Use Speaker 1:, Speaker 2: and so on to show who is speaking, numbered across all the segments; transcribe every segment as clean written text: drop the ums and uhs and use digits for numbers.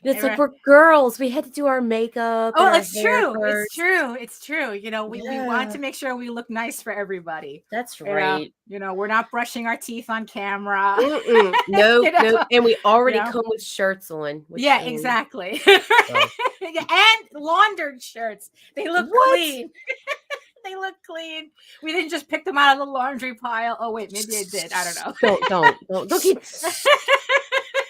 Speaker 1: And it's like, we're girls. We had to do our makeup.
Speaker 2: Oh,
Speaker 1: and
Speaker 2: it's true. It's true. It's true. You know, we want to make sure we look nice for everybody.
Speaker 1: That's right.
Speaker 2: You know, we're not brushing our teeth on camera.
Speaker 1: No, no. And we already come with shirts on.
Speaker 2: Yeah, exactly. And laundered shirts. They look clean. They look clean. We didn't just pick them out of the laundry pile. Oh, wait, maybe I did. I don't
Speaker 1: know. Don't keep...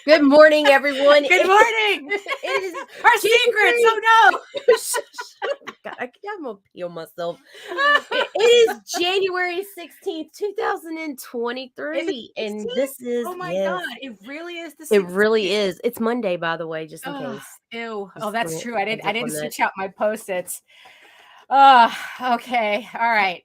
Speaker 1: Good morning, everyone.
Speaker 2: Good morning.
Speaker 1: It is
Speaker 2: our secrets. Oh, no.
Speaker 1: God, I'm going to peel myself. It is January 16th, 2023. And this is...
Speaker 2: Oh, my God. It really is the 16th.
Speaker 1: It really is. It's Monday, by the way, just in case.
Speaker 2: Ew. Oh, that's true. I didn't switch out my Post-its. Oh, okay. All right.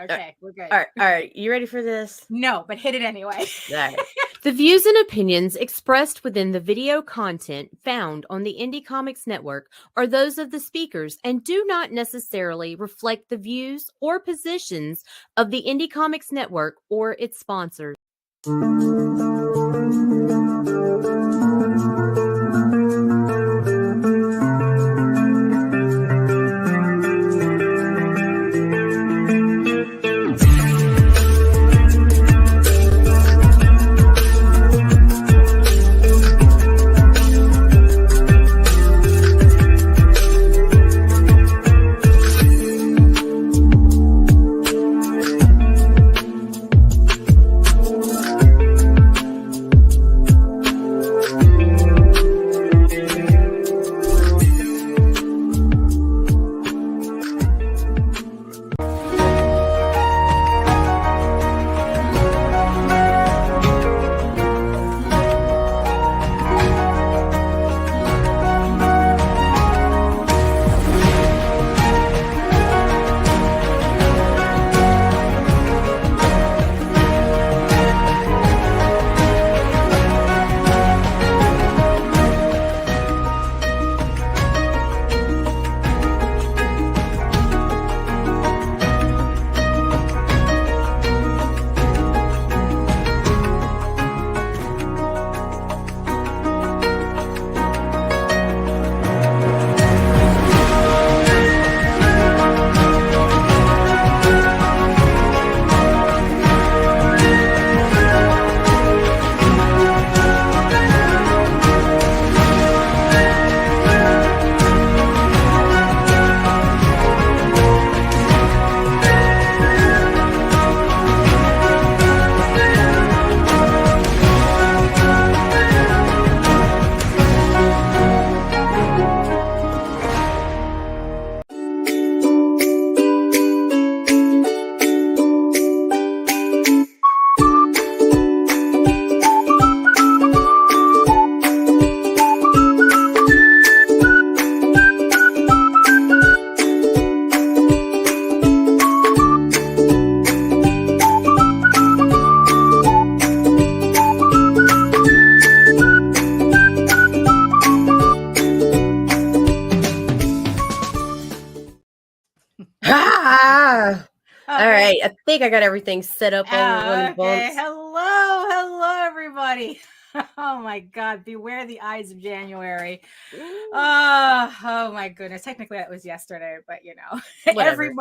Speaker 2: Okay, we're good.
Speaker 1: All right. You ready for this?
Speaker 2: No, but hit it anyway.
Speaker 1: All right. The views and opinions expressed within the video content found on the Indie Comics Network are those of the speakers and do not necessarily reflect the views or positions of the Indie Comics Network or its sponsors. All right, I think I got everything set up on one bump.
Speaker 2: Hello, everybody. Oh my God, beware the eyes of January. Oh my goodness. Technically that was yesterday, but you know, every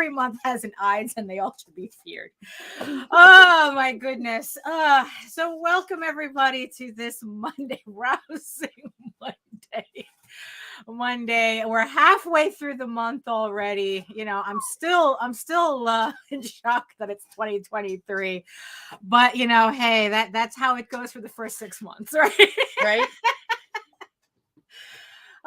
Speaker 2: month has an Ides and they all should be feared. Oh my goodness. So welcome everybody to this Monday, rousing Monday. We're halfway through the month already. You know, I'm still in shock that it's 2023, but you know, hey, that's how it goes for the first 6 months, right?
Speaker 1: Right.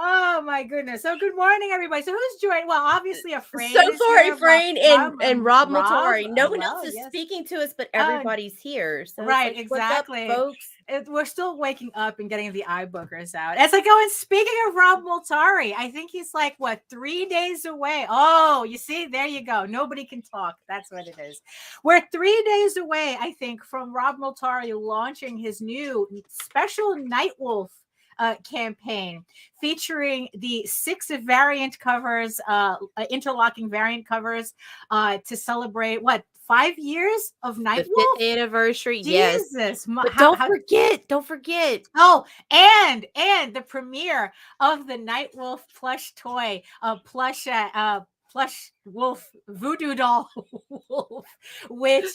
Speaker 2: Oh my goodness. So good morning, everybody. So who's joining? Well, obviously Afraid.
Speaker 1: So sorry, Frayne and Rob Multari. No one else is speaking to us, but everybody's here. So
Speaker 2: right,
Speaker 1: like,
Speaker 2: exactly.
Speaker 1: What's up, folks?
Speaker 2: We're still waking up and getting the iBookers out. It's like, oh, and speaking of Rob Multari, I think he's like, 3 days away. Oh, you see, there you go. Nobody can talk. That's what it is. We're 3 days away, I think, from Rob Multari launching his new special Nightwolf campaign featuring the 6 variant covers, interlocking variant covers to celebrate 5 years of Night
Speaker 1: The
Speaker 2: Wolf?
Speaker 1: 5th anniversary,
Speaker 2: Jesus.
Speaker 1: yes. But don't forget.
Speaker 2: Oh, and the premiere of the Night Wolf plush toy, plush wolf, voodoo doll wolf, which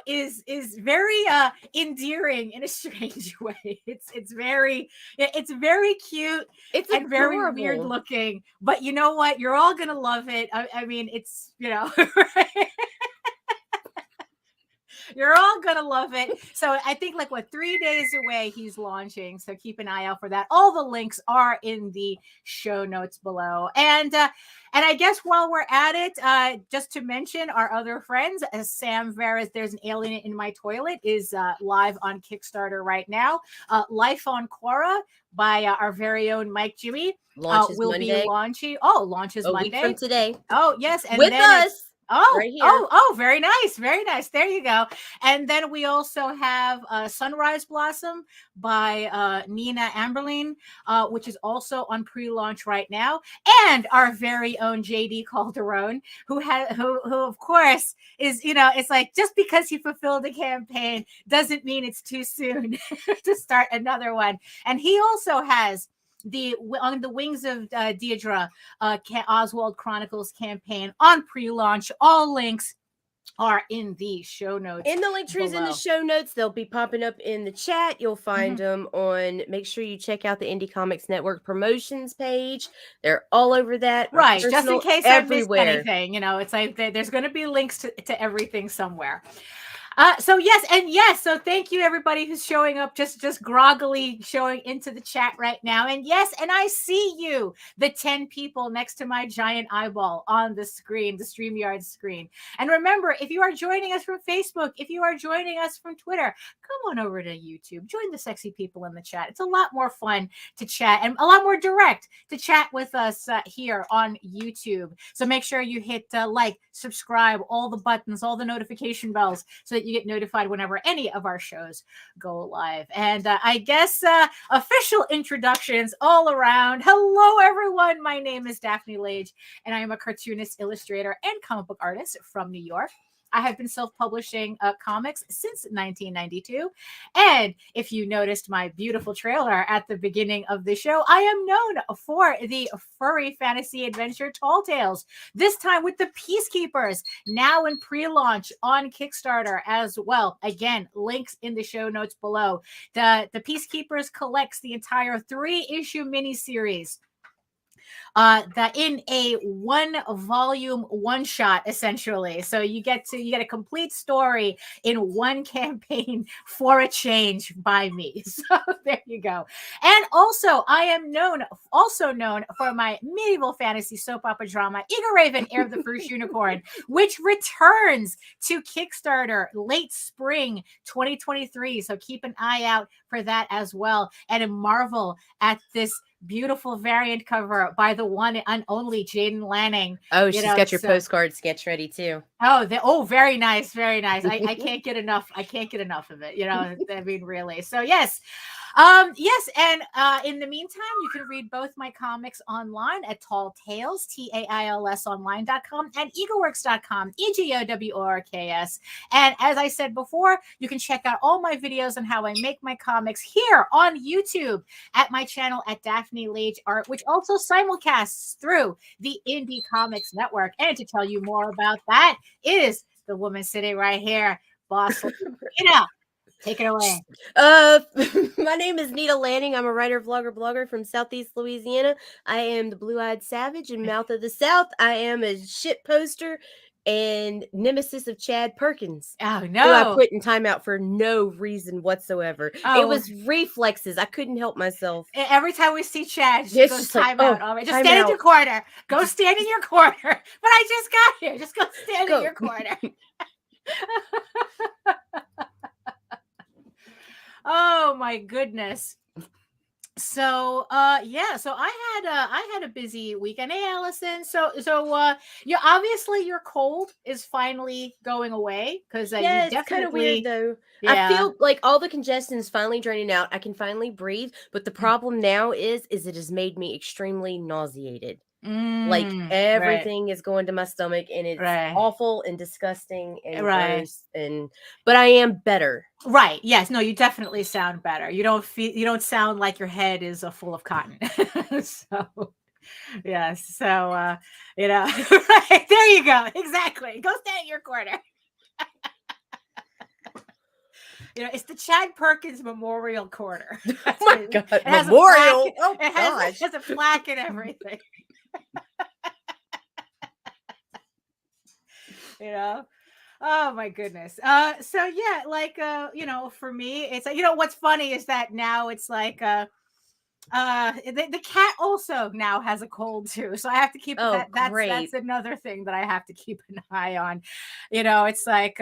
Speaker 2: is very endearing in a strange way. It's very cute.
Speaker 1: It's
Speaker 2: and very weird
Speaker 1: adorable.
Speaker 2: looking. But you know what? You're all gonna love it. I mean, it's You're all gonna love it. So I think 3 days away he's launching. So keep an eye out for that. All the links are in the show notes below. And I guess while we're at it, just to mention our other friends, Sam Vera's "There's an Alien in My Toilet" is live on Kickstarter right now. Life on Quora by our very own Mike Jimmy will
Speaker 1: Monday.
Speaker 2: be launching. Launches Monday.
Speaker 1: Week from today.
Speaker 2: Oh yes, and
Speaker 1: with
Speaker 2: then
Speaker 1: us.
Speaker 2: Right here. Very nice. There you go. And then we also have Sunrise Blossom by Nina Amberline, which is also on pre-launch right now. And our very own JD Calderon, who of course is, it's like, just because he fulfilled a campaign doesn't mean it's too soon to start another one. And he also has On the Wings of Deirdre, Oswald Chronicles campaign on pre-launch. All links are in the show notes.
Speaker 1: In the link trees in the show notes, they'll be popping up in the chat. You'll find them on. Make sure you check out the Indie Comics Network promotions page. They're all over that.
Speaker 2: Right, just in case
Speaker 1: everywhere.
Speaker 2: I missed anything. It's like there's going to be links to everything somewhere. So thank you everybody who's showing up, just groggily showing into the chat right now. And yes, and I see you, the 10 people next to my giant eyeball on the screen, the StreamYard screen. And remember, if you are joining us from Facebook, if you are joining us from Twitter, come on over to YouTube. Join the sexy people in the chat. It's a lot more fun to chat and a lot more direct to chat with us here on YouTube. So make sure you hit like, subscribe, all the buttons, all the notification bells, so that you get notified whenever any of our shows go live. And I guess official introductions all around. Hello, everyone. My name is Daphne Lage, and I am a cartoonist, illustrator, and comic book artist from New York. I have been self-publishing comics since 1992. And if you noticed my beautiful trailer at the beginning of the show, I am known for the furry fantasy adventure Tall Tales, this time with the Peacekeepers, now in pre-launch on Kickstarter as well. Again, links in the show notes below. The Peacekeepers collects the entire 3-issue miniseries that in a 1-volume one-shot, essentially. So you get a complete story in one campaign for a change by me. So there you go. And also, I am known for my medieval fantasy soap opera drama, Eagle Raven, Heir of the First Unicorn, which returns to Kickstarter late spring 2023. So keep an eye out for that as well. And marvel at this beautiful variant cover by the one and only Jaden Lanning.
Speaker 1: Oh, she's got your postcard sketch ready too.
Speaker 2: Very nice. I can't get enough. I can't get enough of it. I mean, really. So yes. And in the meantime, you can read both my comics online at Tall Tales, TAILS online.com, and eagleworks.com, EGOWORKS. And as I said before, you can check out all my videos on how I make my comics here on YouTube at my channel at Daphne Lage Art, which also simulcasts through the Indie Comics Network. And to tell you more about that is the woman sitting right here, boss Nita. Take it away.
Speaker 1: My name is Nita Lanning. I'm a writer, vlogger, blogger from Southeast Louisiana. I am the Blue-Eyed Savage and Mouth of the South. I am a shit poster and nemesis of Chad Perkins.
Speaker 2: Oh, no.
Speaker 1: Who I put in timeout for no reason whatsoever. It was reflexes. I couldn't help myself.
Speaker 2: Every time we see Chad, she goes timeout. All right, just stand in your corner. Go stand in your corner. But I just got here. Just go stand in your corner. Oh my goodness. So so I had a busy weekend. Hey Allison. You obviously your cold is finally going away because you
Speaker 1: It's kind of weird
Speaker 2: definitely
Speaker 1: though. I
Speaker 2: yeah.
Speaker 1: feel like all the congestion is finally draining out. I can finally breathe, but the problem now is it has made me extremely nauseated. Like
Speaker 2: Right,
Speaker 1: everything is going to my stomach and it's
Speaker 2: right,
Speaker 1: awful and disgusting and
Speaker 2: right.
Speaker 1: gross but I am better.
Speaker 2: Right. Yes. No, you definitely sound better. You don't sound like your head is full of cotton. So yes. Right. There you go. Exactly. Go stand in your corner. It's the Chad Perkins Memorial Corner.
Speaker 1: Oh my god,
Speaker 2: It has a plaque.
Speaker 1: memorial. Oh
Speaker 2: It
Speaker 1: gosh.
Speaker 2: has a plaque and everything. you know. Oh my goodness. For me, it's like, what's funny is that now it's like the cat also now has a cold too. So I have to keep
Speaker 1: Oh
Speaker 2: that's
Speaker 1: great.
Speaker 2: another thing that I have to keep an eye on. It's like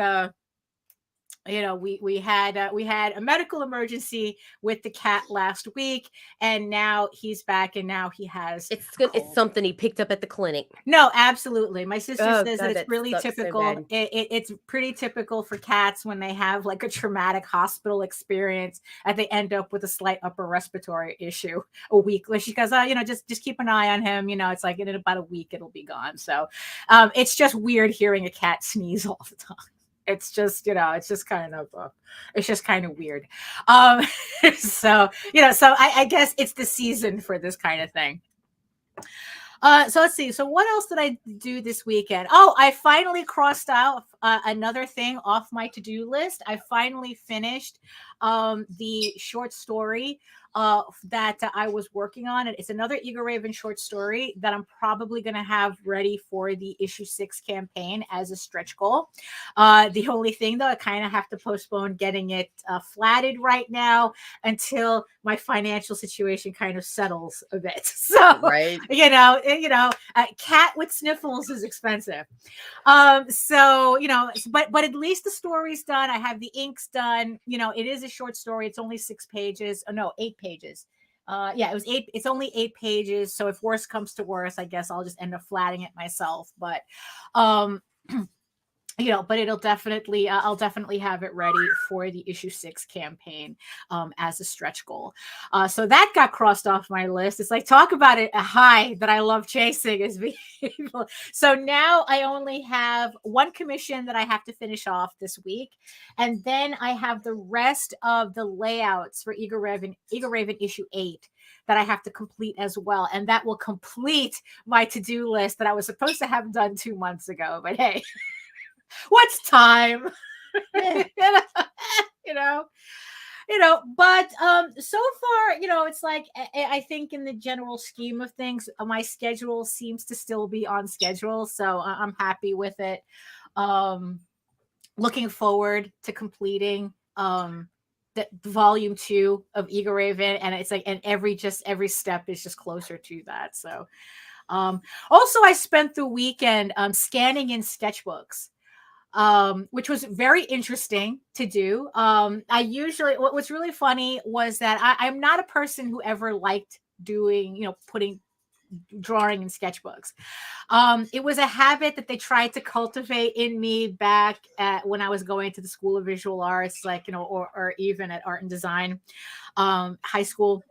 Speaker 2: we had a medical emergency with the cat last week, and now he's back, and now he has
Speaker 1: It's
Speaker 2: a
Speaker 1: good. It's
Speaker 2: cold.
Speaker 1: something he picked up at the clinic.
Speaker 2: No, absolutely. My sister
Speaker 1: Oh
Speaker 2: says that
Speaker 1: god,
Speaker 2: it's
Speaker 1: that
Speaker 2: really
Speaker 1: sucks so
Speaker 2: typical.
Speaker 1: bad.
Speaker 2: It's pretty typical for cats when they have like a traumatic hospital experience and they end up with a slight upper respiratory issue a week. She goes, just keep an eye on him. It's like in about a week it'll be gone. So, it's just weird hearing a cat sneeze all the time. It's just, it's just kind of weird. Um, so I guess it's the season for this kind of thing. So let's see. So what else did I do this weekend? Oh, I finally crossed out another thing off my to-do list. I finally finished the short story that I was working on. It's another Eagle Raven short story that I'm probably going to have ready for the issue 6 campaign as a stretch goal. The only thing though, I kind of have to postpone getting it flatted right now until my financial situation kind of settles a bit. So,
Speaker 1: Right.
Speaker 2: a cat with sniffles is expensive. But at least the story's done. I have the inks done. It is a short story. It's only 6 pages. Oh, no, 8 pages. It was 8. It's only 8 pages. So if worse comes to worse, I guess I'll just end up flatting it myself. But, but it'll definitely I'll definitely have it ready for the issue 6 campaign as a stretch goal. So that got crossed off my list. It's like, talk about it, a high that I love chasing is being able. So now I only have one commission that I have to finish off this week, and then I have the rest of the layouts for Eagle Raven issue 8 that I have to complete as well, and that will complete my to-do list that I was supposed to have done 2 months ago. But hey, what's time?
Speaker 1: Yeah.
Speaker 2: you know but so far, it's like I think in the general scheme of things, my schedule seems to still be on schedule, so I'm happy with it. Looking forward to completing the volume 2 of Eagle Raven, and it's like, and every step is just closer to that. So also I spent the weekend scanning in sketchbooks, which was very interesting to do. What's really funny was that I'm not a person who ever liked doing, putting drawing in sketchbooks. It was a habit that they tried to cultivate in me back at when I was going to the School of Visual Arts, like, or even at Art and Design, high school.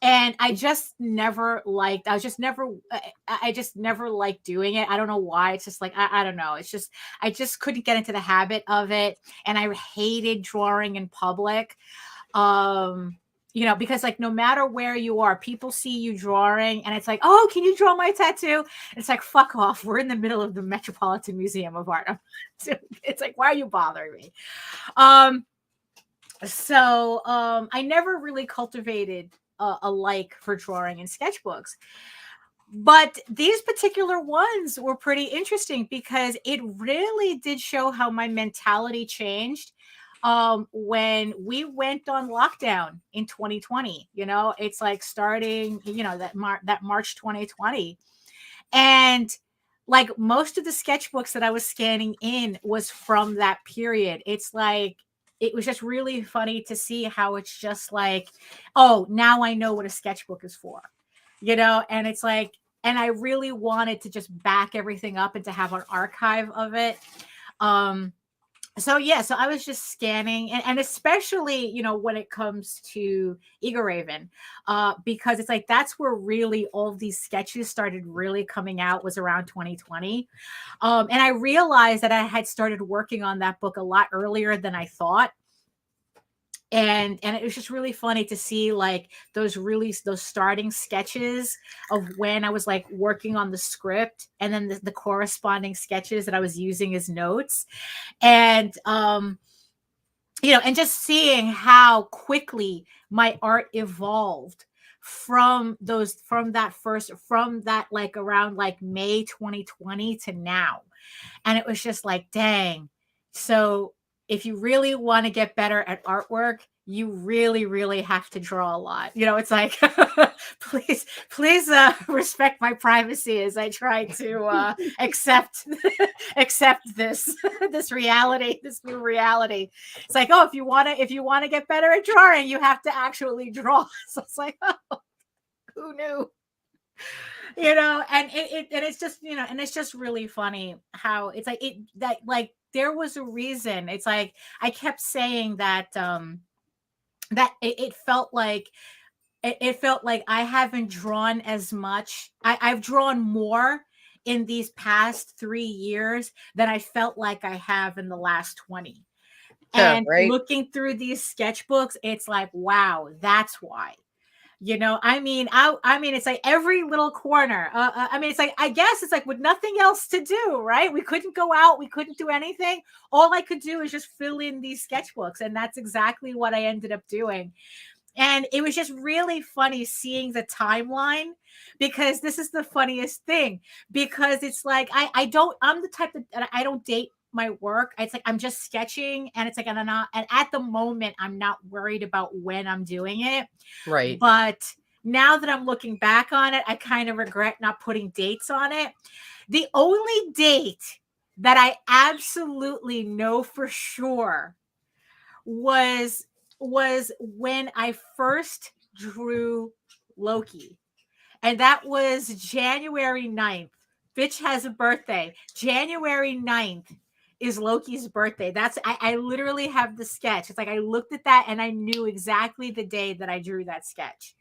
Speaker 2: And I just never liked doing it. I don't know why. It's just like, I don't know. It's just, I just couldn't get into the habit of it. And I hated drawing in public. Because like, no matter where you are, people see you drawing and it's like, oh, can you draw my tattoo? And it's like, fuck off. We're in the middle of the Metropolitan Museum of Art. It's like, why are you bothering me? I never really cultivated a like for drawing in sketchbooks, but these particular ones were pretty interesting because it really did show how my mentality changed when we went on lockdown in 2020. It's like starting that March 2020, and like most of the sketchbooks that I was scanning in was from that period. It's like it was just really funny to see how it's just like, oh, now I know what a sketchbook is for, and it's like, and I really wanted to just back everything up and to have an archive of it. So I was just scanning, and especially, when it comes to Eagle Raven, because it's like, that's where really all of these sketches started really coming out, was around 2020. And I realized that I had started working on that book a lot earlier than I thought. And it was just really funny to see like those starting sketches of when I was like working on the script, and then the corresponding sketches that I was using as notes. And and just seeing how quickly my art evolved from that like around like May 2020 to now. And it was just like, dang. So if you really want to get better at artwork, you really, really have to draw a lot. It's like, please respect my privacy as I try to accept this reality, this new reality. It's like, oh, if you want to get better at drawing, you have to actually draw. So it's like, oh, who knew? And it's just, and it's just really funny how it's like that like there was a reason. It's like I kept saying that that it felt like I haven't drawn as much. I've drawn more in these past 3 years than I felt like I have in the last 20. And looking through these sketchbooks, it's like, wow, that's why. I mean, it's like every little corner. It's like, I guess it's like with nothing else to do, right? We couldn't go out. We couldn't do anything. All I could do is just fill in these sketchbooks. And that's exactly what I ended up doing. And it was just really funny seeing the timeline, because this is the funniest thing, because it's like, I'm the type that I don't date my work. It's like, I'm just sketching, and it's like, and at the moment, I'm not worried about when I'm doing it.
Speaker 3: Right.
Speaker 2: But now that I'm looking back on it, I kind of regret not putting dates on it. The only date that I absolutely know for sure was when I first drew Loki. And that was January 9th. Bitch has a birthday. January 9th is Loki's birthday. I literally have the sketch. It's like I looked at that and I knew exactly the day that I drew that sketch.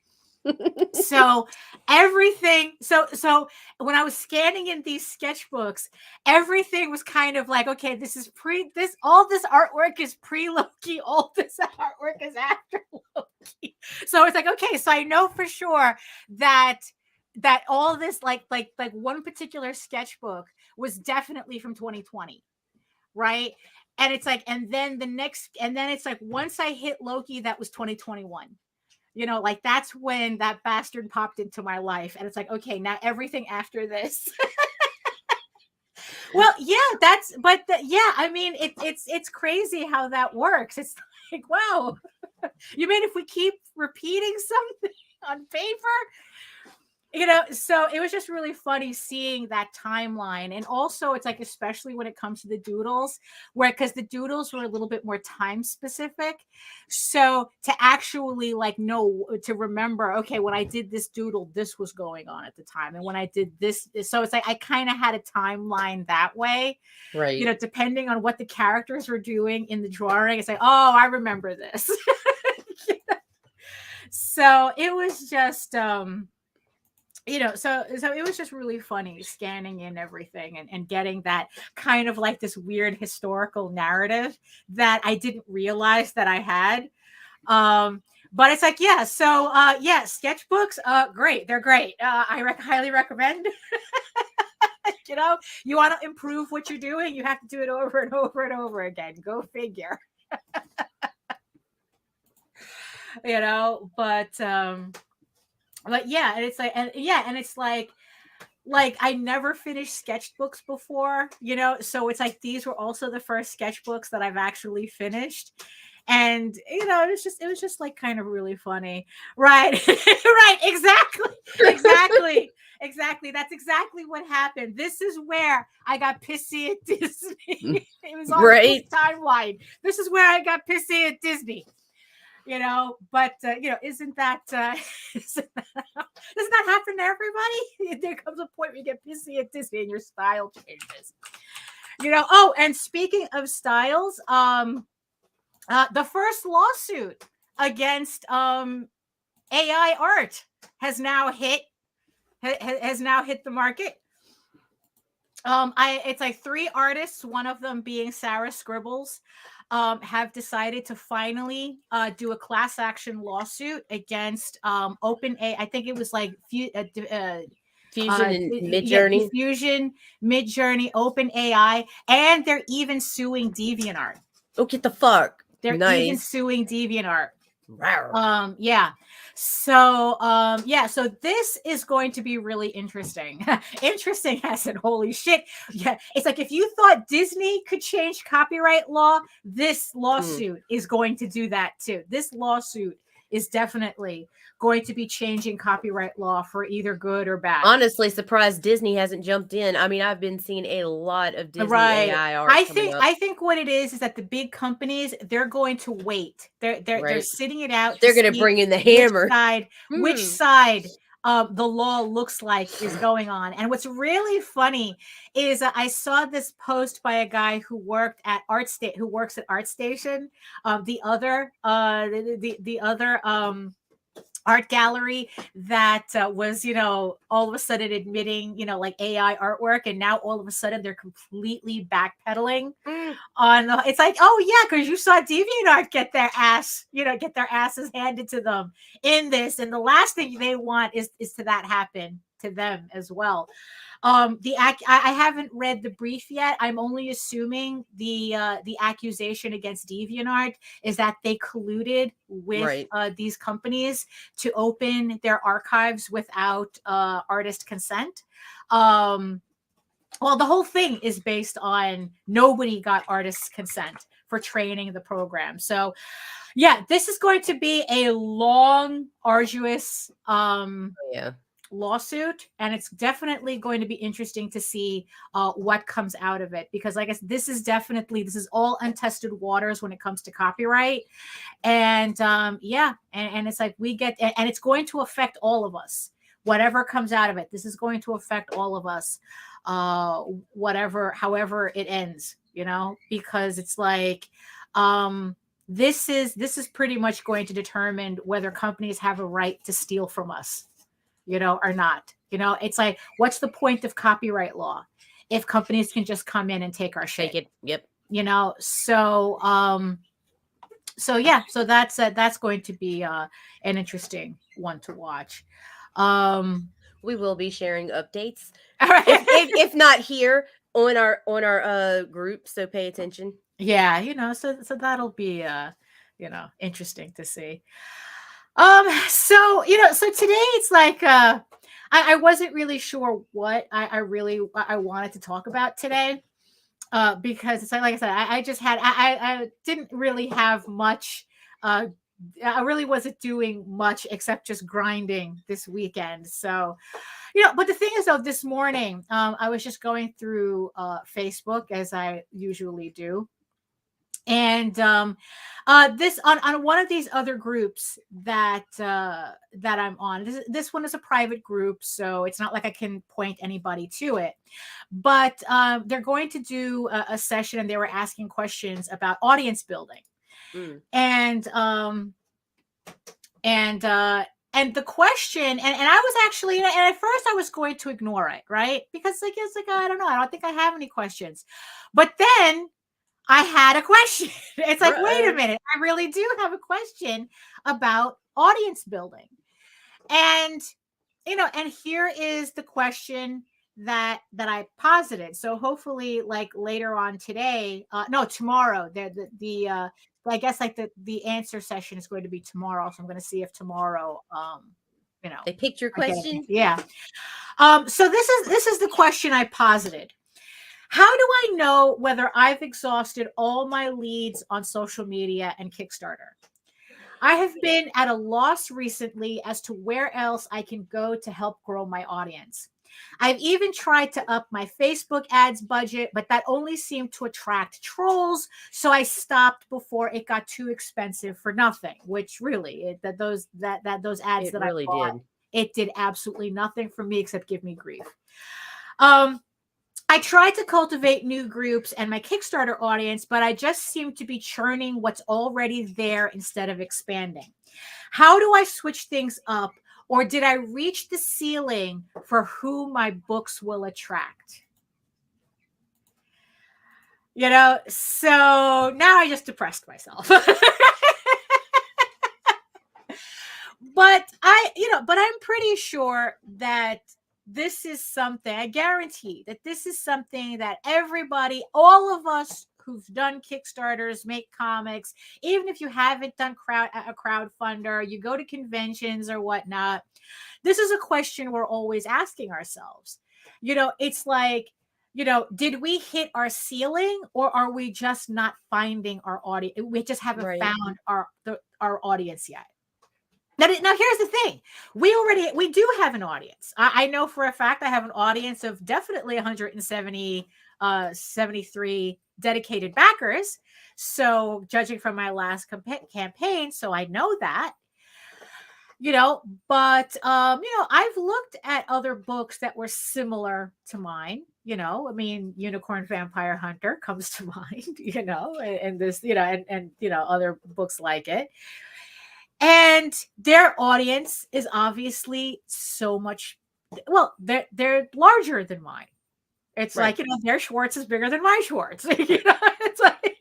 Speaker 2: So everything, so when I was scanning in these sketchbooks, everything was kind of like, okay, all this artwork is pre-Loki, all this artwork is after Loki. So it's like, okay, so I know for sure that all this like one particular sketchbook was definitely from 2020, right? And it's like, and then it's like, once I hit Loki, that was 2021. Like that's when that bastard popped into my life. And it's like, okay, now everything after this. Well, yeah, I mean, it's crazy how that works. It's like, wow, you mean if we keep repeating something on paper? So it was just really funny seeing that timeline. And also it's like, especially when it comes to the doodles, because the doodles were a little bit more time specific. So to actually like know, to remember, okay, when I did this doodle, this was going on at the time. And when I did this, so it's like, I kind of had a timeline that way,
Speaker 3: right?
Speaker 2: Depending on what the characters were doing in the drawing. It's like, oh, I remember this. So it was just, so it was just really funny scanning in everything and getting that kind of like this weird historical narrative that I didn't realize that I had. But it's like, yeah, so sketchbooks, great. They're great. I highly recommend. You want to improve what you're doing, you have to do it over and over and over again. Go figure. But yeah, and it's like, and it's like I never finished sketchbooks before, so it's like these were also the first sketchbooks that I've actually finished. And it was just like kind of really funny, right? Right, exactly. Exactly. That's exactly what happened. This is where I got pissy at Disney. It was on this timeline. This is where I got pissy at Disney. But doesn't that happen to everybody? There comes a point where you get pissy at Disney and your style changes. Oh, and speaking of styles, the first lawsuit against AI art has now hit the market. It's like 3 artists, one of them being Sarah Scribbles, have decided to finally do a class action lawsuit against OpenAI. I think it was like Fusion and Midjourney. Fusion, Midjourney, OpenAI, and they're even suing DeviantArt.
Speaker 1: Oh, get the fuck!
Speaker 2: They're even suing DeviantArt. So this is going to be really interesting. Interesting as in holy shit. Yeah, it's like if you thought Disney could change copyright law, this lawsuit is going to do that too. This lawsuit is definitely going to be changing copyright law for either good or bad.
Speaker 1: Honestly, surprised Disney hasn't jumped in. I mean, I've been seeing a lot of Disney AI art.
Speaker 2: I think what it is that the big companies, they're going to wait. They're sitting it out.
Speaker 1: They're going to bring in the hammer.
Speaker 2: Which side the law looks like is going on. And what's really funny is I saw this post by a guy who works at ArtStation, the other art gallery that was, all of a sudden admitting, like AI artwork, and now all of a sudden they're completely backpedaling on. It's like, oh yeah, because you saw DeviantArt get their asses handed to them in this, and the last thing they want is to that happen to them as well. I haven't read the brief yet. I'm only assuming the accusation against DeviantArt is that they colluded with these companies to open their archives without artist consent. Well, the whole thing is based on nobody got artists' consent for training the program. So, yeah, this is going to be a long, arduous lawsuit, and it's definitely going to be interesting to see what comes out of it, because I guess this is all untested waters when it comes to copyright, and and it's like and it's going to affect all of us. Whatever comes out of it, this is going to affect all of us, however it ends, because it's like this is pretty much going to determine whether companies have a right to steal from us, or not. It's like, what's the point of copyright law if companies can just come in and take our shit?
Speaker 1: Take it. Yep.
Speaker 2: So that's going to be an interesting one to watch.
Speaker 1: We will be sharing updates.
Speaker 2: All right.
Speaker 1: if not here on our group, so pay attention.
Speaker 2: Yeah, so that'll be interesting to see. So today it's like I wasn't really sure what I wanted to talk about today, because it's like I said, I didn't really have much. I really wasn't doing much except just grinding this weekend. So, but the thing is, though, this morning I was just going through Facebook, as I usually do. And this on one of these other groups that I'm on, this one is a private group, so it's not like I can point anybody to it, but they're going to do a session, and they were asking questions about audience building. And the question, and I was actually, and at first I was going to ignore it, right? Because it's like, I don't know, I don't think I have any questions. But then I had a question. It's like, wait a minute, I really do have a question about audience building. And, and here is the question that I posited. So hopefully, like later on today, tomorrow, I guess like the answer session is going to be tomorrow. So I'm going to see if tomorrow,
Speaker 1: they picked your question.
Speaker 2: Yeah. So this is the question I posited. How do I know whether I've exhausted all my leads on social media and Kickstarter? I have been at a loss recently as to where else I can go to help grow my audience. I've even tried to up my Facebook ads budget, but that only seemed to attract trolls. So I stopped before it got too expensive for nothing, which really those ads
Speaker 1: It
Speaker 2: that
Speaker 1: really
Speaker 2: I bought,
Speaker 1: did.
Speaker 2: it did absolutely nothing for me except give me grief. I tried to cultivate new groups and my Kickstarter audience, but I just seem to be churning what's already there instead of expanding. How do I switch things up? Or did I reach the ceiling for who my books will attract? You know, so now I just depressed myself. But I'm pretty sure that this is something, I guarantee that this is something that everybody, all of us who've done Kickstarters, make comics, even if you haven't done a crowdfunder, you go to conventions or whatnot, this is a question we're always asking ourselves. You know, it's like, you know, did we hit our ceiling, or are we just not finding our audience? We just haven't found our audience yet. Now, here's the thing. We do have an audience. I know for a fact I have an audience of definitely 73 dedicated backers. So judging from my last campaign, so I know that. You know, but I've looked at other books that were similar to mine. You know, I mean, Unicorn Vampire Hunter comes to mind, you know, and this, you know, and other books like it. And their audience is obviously so much, well, they're larger than mine. It's like, you know, their Schwartz is bigger than my Schwartz. You know, it's like,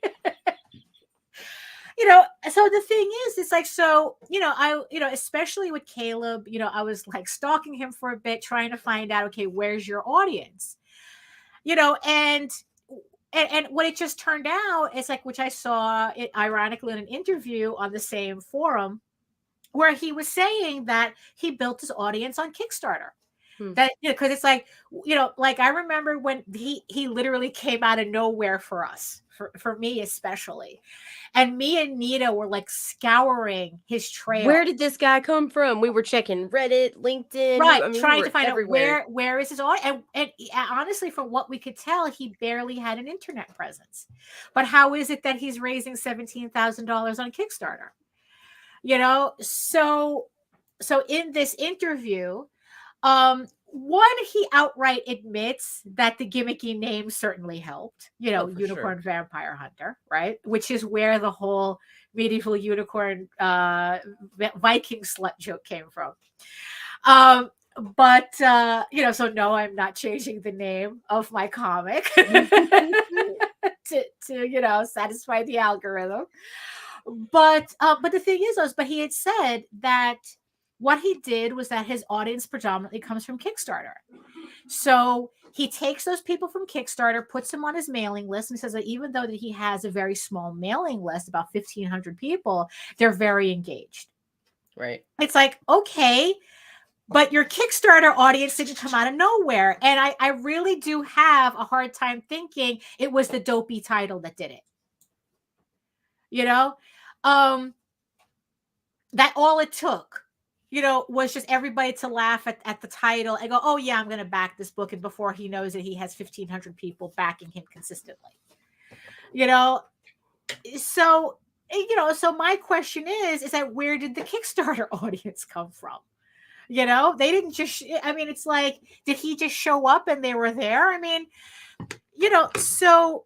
Speaker 2: you know, so the thing is, it's like, so, you know, especially with Caleb, you know, I was like stalking him for a bit, trying to find out, okay, where's your audience? You know, and what it just turned out is like, which I saw it ironically in an interview on the same forum, where he was saying that he built his audience on Kickstarter. That, you know, because it's like, you know, like I remember when he literally came out of nowhere for us, for me especially, and me and Nita were like scouring his trail.
Speaker 1: Where did this guy come from? We were checking Reddit, LinkedIn,
Speaker 2: right?
Speaker 1: I mean,
Speaker 2: trying to find
Speaker 1: everywhere.
Speaker 2: out where is his audience, and honestly, from what we could tell, he barely had an internet presence. But how is it that he's raising $17,000 on Kickstarter? You know, so in this interview, one, he outright admits that the gimmicky name certainly helped, you know, Unicorn Vampire Hunter, right? Which is where the whole medieval unicorn Viking slut joke came from. But you know, so no, I'm not changing the name of my comic to you know, satisfy the algorithm. But the thing is, but he had said that what he did was that his audience predominantly comes from Kickstarter. So he takes those people from Kickstarter, puts them on his mailing list, and says that even though that he has a very small mailing list, about 1,500 people, they're very engaged.
Speaker 1: Right.
Speaker 2: It's like, okay, but your Kickstarter audience didn't come out of nowhere. And I really do have a hard time thinking it was the dopey title that did it. You know, that all it took, you know, was just everybody to laugh at the title and go, oh yeah, I'm going to back this book. And before he knows it, he has 1,500 people backing him consistently, you know? So, you know, so my question is that where did the Kickstarter audience come from? You know, they didn't just, I mean, it's like, did he just show up and they were there? I mean, you know, so,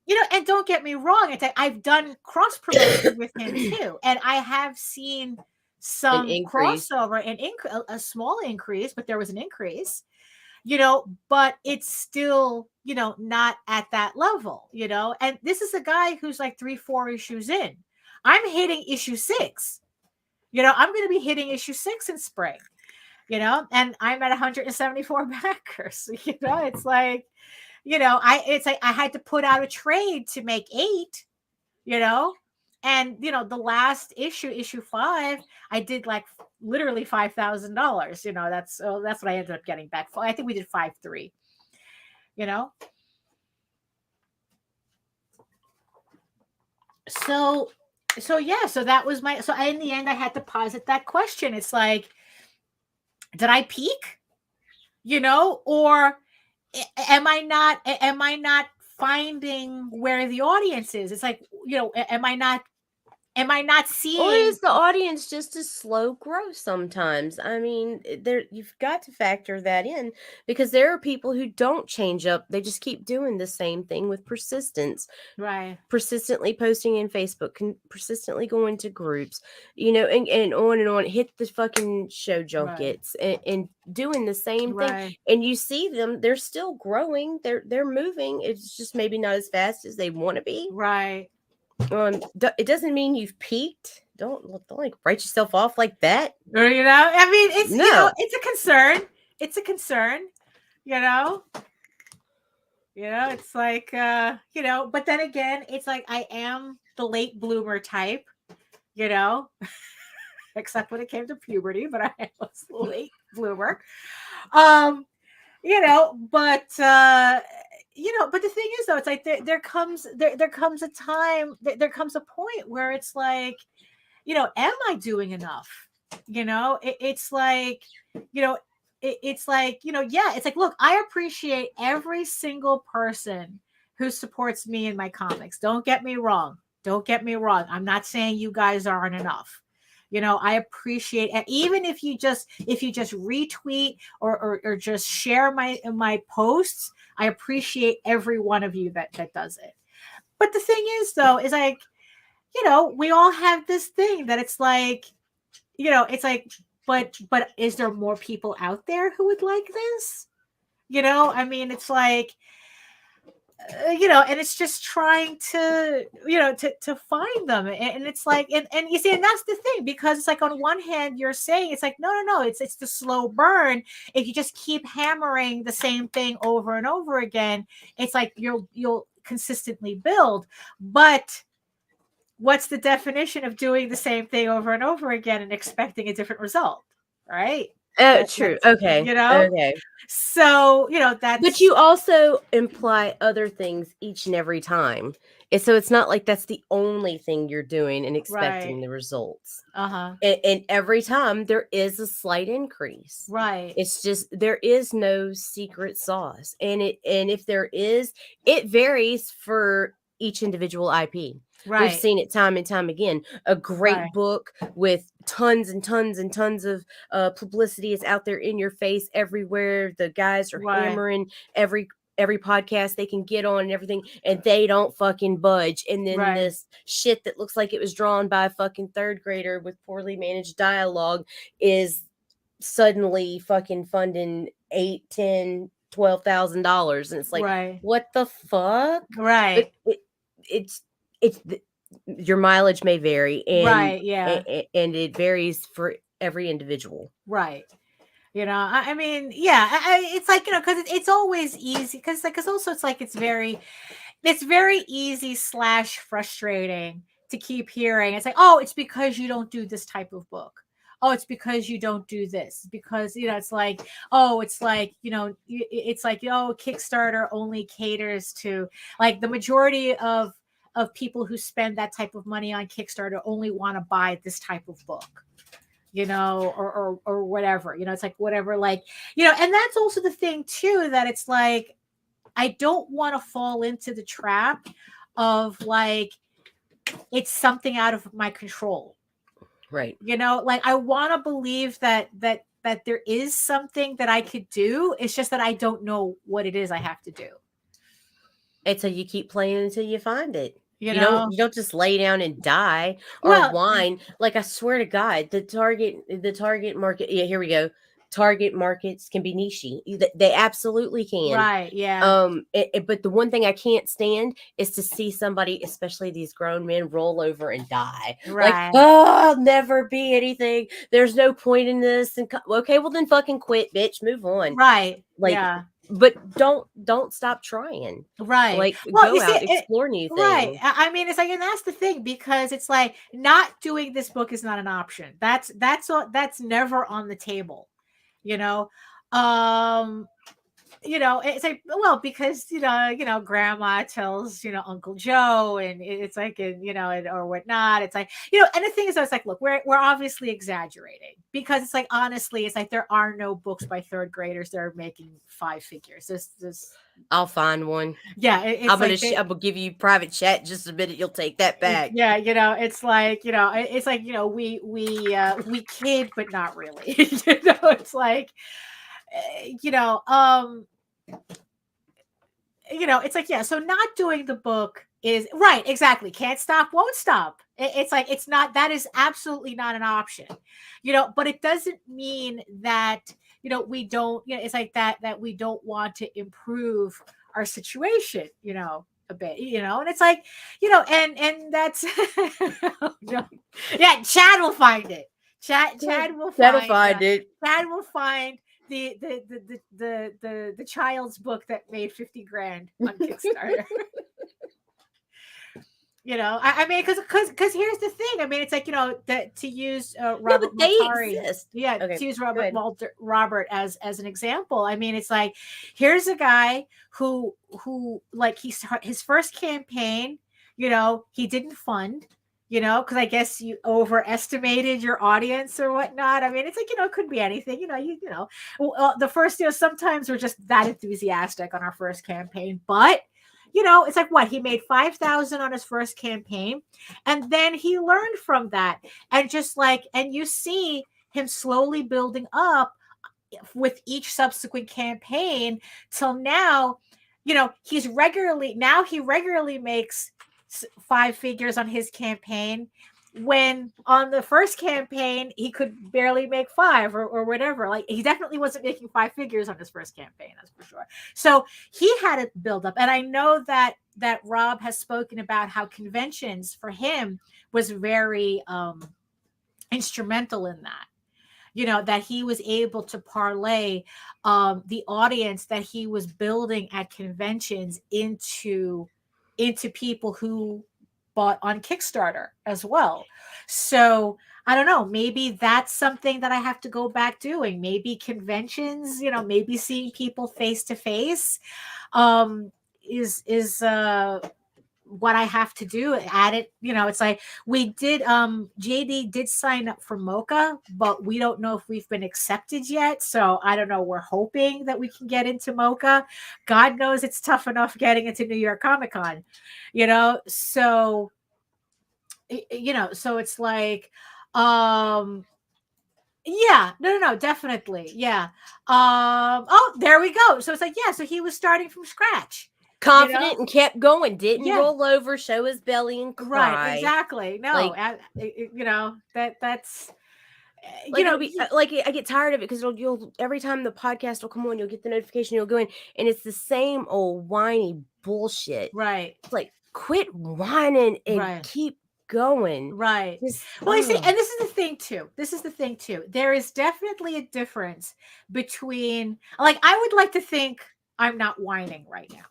Speaker 2: you know, and don't get me wrong, I've done cross promotion with him too, and I have seen some crossover and a small increase, but there was an increase, you know, but it's still, you know, not at that level, you know. And this is a guy who's like 3-4 issues in. I'm hitting issue 6. You know, I'm going to be hitting issue 6 in spring, you know, and I'm at 174 backers. You know, it's like, you know, it's like I had to put out a trade to make 8, you know, and you know, the last issue 5, I did like literally $5,000. You know, that's what I ended up getting back. I think we did 5.3. You know, so yeah, so that was in the end I had to posit that question. It's like, did I peak? or am I not finding where the audience is? It's like, am I not seeing?
Speaker 3: Or is the audience just a slow growth sometimes? I mean, you've got to factor that in, because there are people who don't change up. They just keep doing the same thing with persistence.
Speaker 2: Right.
Speaker 3: Persistently posting in Facebook, persistently going to groups, and on, hit the fucking show junkets, and doing the same thing. And you see them, they're still growing, they're moving. It's just maybe not as fast as they want to be.
Speaker 2: Right.
Speaker 3: It doesn't mean you've peaked. Don't like write yourself off like that.
Speaker 2: Or, I mean, it's it's a concern. It's a concern. It's like but then again, it's like I am the late bloomer type, except when it came to puberty, but I was the late bloomer. But but the thing is, though, it's like there comes a time, there comes a point where it's like, am I doing enough? It's like, it's like, it's like, look, I appreciate every single person who supports me in my comics. Don't get me wrong. I'm not saying you guys aren't enough. I appreciate it. Even if you just retweet or just share my posts, I appreciate every one of you that does it. But the thing is, though, is like, we all have this thing that it's like, it's like, but is there more people out there who would like this? I mean, it's like, and it's just trying to, to find them. And it's like, and you see, and that's the thing, because it's like, on one hand, you're saying, it's like, no, it's the slow burn. If you just keep hammering the same thing over and over again, it's like you'll consistently build. But what's the definition of doing the same thing over and over again and expecting a different result? Right?
Speaker 3: True. Okay. Okay.
Speaker 2: So, that's.
Speaker 3: But you also imply other things each and every time. And so it's not like that's the only thing you're doing and expecting the results. And every time there is a slight increase.
Speaker 2: Right.
Speaker 3: It's just, there is no secret sauce. And if there is, it varies for each individual IP.
Speaker 2: Right.
Speaker 3: We've seen it time and time again. A great book with tons and tons and tons of publicity is out there in your face everywhere. The guys are hammering every podcast they can get on and everything, and they don't fucking budge. And then this shit that looks like it was drawn by a fucking third grader with poorly managed dialogue is suddenly fucking funding $8, $10, $12,000, and it's like, what the fuck?
Speaker 2: Right.
Speaker 3: It's your mileage may vary, and and it varies for every individual.
Speaker 2: Right. I mean, it's like, because it's always easy, because also it's like, it's very easy / frustrating to keep hearing. It's like, oh, it's because you don't do this type of book. Oh, it's because you don't do this. Because, it's like, oh, it's like, it's like, Kickstarter only caters to, like, the majority of people who spend that type of money on Kickstarter only want to buy this type of book, or whatever, it's like, whatever, like, and that's also the thing too, that it's like, I don't want to fall into the trap of like, it's something out of my control.
Speaker 3: Right.
Speaker 2: Like, I want to believe that there is something that I could do. It's just that I don't know what it is I have to do.
Speaker 3: It's so you keep playing until you find it. You don't just lay down and die or whine. Like, I swear to God, the target market. Yeah, here we go. Target markets can be niche-y. They absolutely can.
Speaker 2: Right. Yeah.
Speaker 3: But the one thing I can't stand is to see somebody, especially these grown men, roll over and die.
Speaker 2: Right.
Speaker 3: Like, oh, I'll never be anything. There's no point in this. And okay, well then fucking quit, bitch. Move on.
Speaker 2: Right.
Speaker 3: Like, but don't stop trying.
Speaker 2: Right.
Speaker 3: Like, go out, explore new things.
Speaker 2: Right. I mean, it's like, and that's the thing, because it's like, not doing this book is not an option. That's never on the table. it's like, well, because, grandma tells, Uncle Joe, and it's like, or whatnot. It's like, and the thing is, I was like, look, we're obviously exaggerating, because it's like, honestly, it's like, there are no books by third graders that are making 5 figures. This
Speaker 3: I'll find one.
Speaker 2: Yeah.
Speaker 3: I'm gonna give you private chat just a minute. You'll take that back.
Speaker 2: Yeah. It's like, it's like, we kid, but not really. It's like, it's like, yeah, so not doing the book is right. Exactly. Can't stop, won't stop. It's like, it's not, that is absolutely not an option, but it doesn't mean that, we don't, it's like that we don't want to improve our situation, a bit, and it's like, and that's, yeah, Chad will find it. Chad will find
Speaker 3: it.
Speaker 2: Chad will find the child's book that made 50 grand on Kickstarter. I mean, because here's the thing. I mean, it's like, that to use Robert Maltari, to use Robert as an example. I mean, it's like, here's a guy who like, his first campaign, he didn't fund. Because I guess you overestimated your audience or whatnot. I mean, it's like, it could be anything. The first, sometimes we're just that enthusiastic on our first campaign, but it's like, what, he made 5,000 on his first campaign, and then he learned from that, and just like, and you see him slowly building up with each subsequent campaign till now. He regularly makes 5 figures on his campaign, when on the first campaign he could barely make 5 or whatever. Like, he definitely wasn't making 5 figures on his first campaign, that's for sure. So he had to build up. And I know that Rob has spoken about how conventions for him was very instrumental in that. That he was able to parlay the audience that he was building at conventions into people who bought on Kickstarter as well. So I don't know, maybe that's something that I have to go back doing. Maybe conventions, maybe seeing people face to face is what I have to do. Add it, it's like, we did JD did sign up for Mocha, but we don't know if we've been accepted yet. So I don't know, we're hoping that we can get into Mocha. God knows it's tough enough getting into New York Comic Con, so so it's like, yeah, no, definitely, yeah. Oh, there we go. So it's like, yeah, so he was starting from scratch,
Speaker 3: confident, and kept going, didn't roll over, show his belly, and cry.
Speaker 2: Right, exactly. No, that's
Speaker 3: like, I get tired of it, because you'll every time the podcast will come on, you'll get the notification, you'll go in, and it's the same old whiny bullshit.
Speaker 2: Right.
Speaker 3: It's like, quit whining and keep going.
Speaker 2: Right. Well, you see, and this is the thing too. There is definitely a difference between, like, I would like to think I'm not whining right now.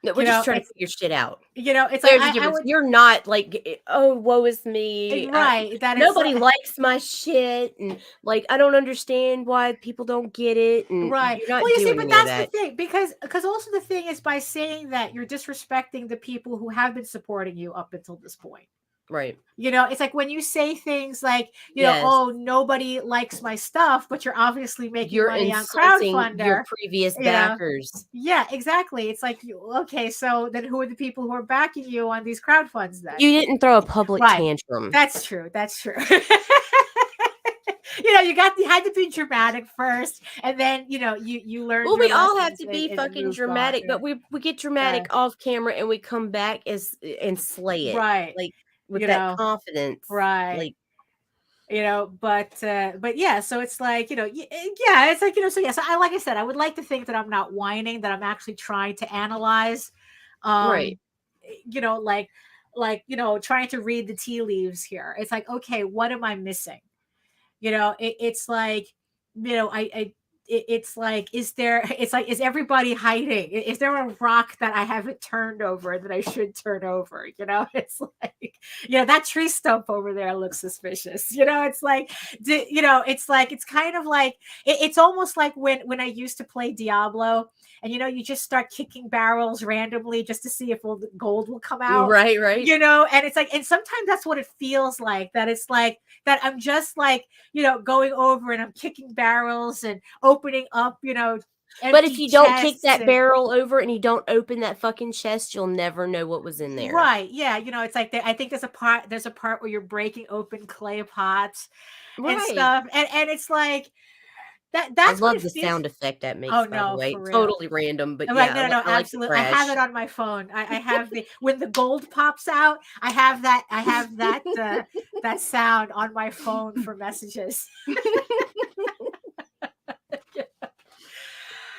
Speaker 3: No, we're just trying to figure shit out.
Speaker 2: It's
Speaker 3: There's
Speaker 2: like,
Speaker 3: a difference. You're not like, oh, woe is me.
Speaker 2: Right. That
Speaker 3: nobody likes my shit, and like, I don't understand why people don't get it. And
Speaker 2: right.
Speaker 3: You're not
Speaker 2: well, you see, but that's
Speaker 3: that.
Speaker 2: the thing, because also the thing is, by saying that, you're disrespecting the people who have been supporting you up until this point.
Speaker 3: Right.
Speaker 2: It's like, when you say things like, oh, nobody likes my stuff, but you're obviously making money on crowdfunder,
Speaker 3: your previous backers.
Speaker 2: Yeah, exactly. It's like, okay, so then who are the people who are backing you on these crowdfunds then?
Speaker 3: You didn't throw a public tantrum.
Speaker 2: That's true. You had to be dramatic first, and then you learn.
Speaker 3: Well, we all have to be fucking dramatic, but we get dramatic off camera, and we come back and slay it,
Speaker 2: right?
Speaker 3: Like, with that confidence,
Speaker 2: right?
Speaker 3: Like,
Speaker 2: but yeah, so it's like, yeah, it's like, so yeah, so like I said, I would like to think that I'm not whining, that I'm actually trying to analyze,
Speaker 3: right?
Speaker 2: Trying to read the tea leaves here. It's like, okay, what am I missing? It's like, it's like, is everybody hiding? Is there a rock that I haven't turned over that I should turn over? It's like, that tree stump over there looks suspicious. It's like, it's kind of like, it's almost like when I used to play Diablo, and you just start kicking barrels randomly just to see if the gold will come out.
Speaker 3: Right.
Speaker 2: And it's like, and sometimes that's what it feels like, that it's like that I'm just like, going over and I'm kicking barrels and opening up,
Speaker 3: but if you don't kick that barrel over and you don't open that fucking chest, you'll never know what was in there.
Speaker 2: Right. Yeah. It's like, I think there's a part where you're breaking open clay pots and stuff. And it's like, that's
Speaker 3: I love the sound effect that makes. By the way, totally random, but yeah,
Speaker 2: no, absolutely. I have it on my phone. I have when the gold pops out. I have that that sound on my phone for messages.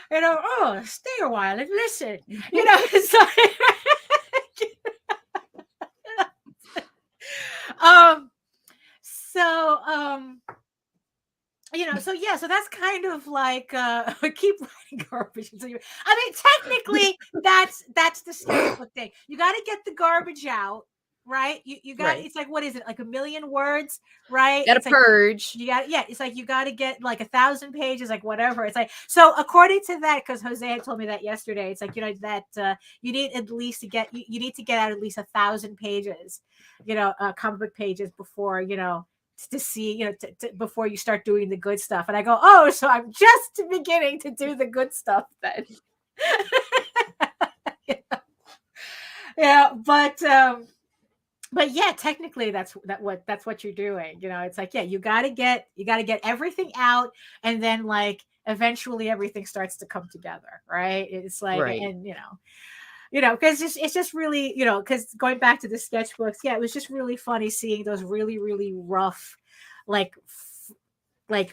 Speaker 2: Stay a while and listen. It's like, so that's kind of like keep writing garbage until you. I mean, technically, that's the sketchbook thing. You got to get the garbage out, right? You got It's like, what is it, like 1 million words, right?
Speaker 3: You got to purge.
Speaker 2: You got it's like you got to get like 1,000 pages, like whatever. It's like, so according to that, because Jose had told me that yesterday, it's like that you need at least you need to get out at least 1,000 pages, comic book pages before to see, before you start doing the good stuff. And I go, oh, so I'm just beginning to do the good stuff then. But yeah, technically that's what you're doing. It's like, yeah, you gotta get everything out, and then like eventually everything starts to come together, right? It's like, and because it's just really, because going back to the sketchbooks, yeah, it was just really funny seeing those really, really rough, like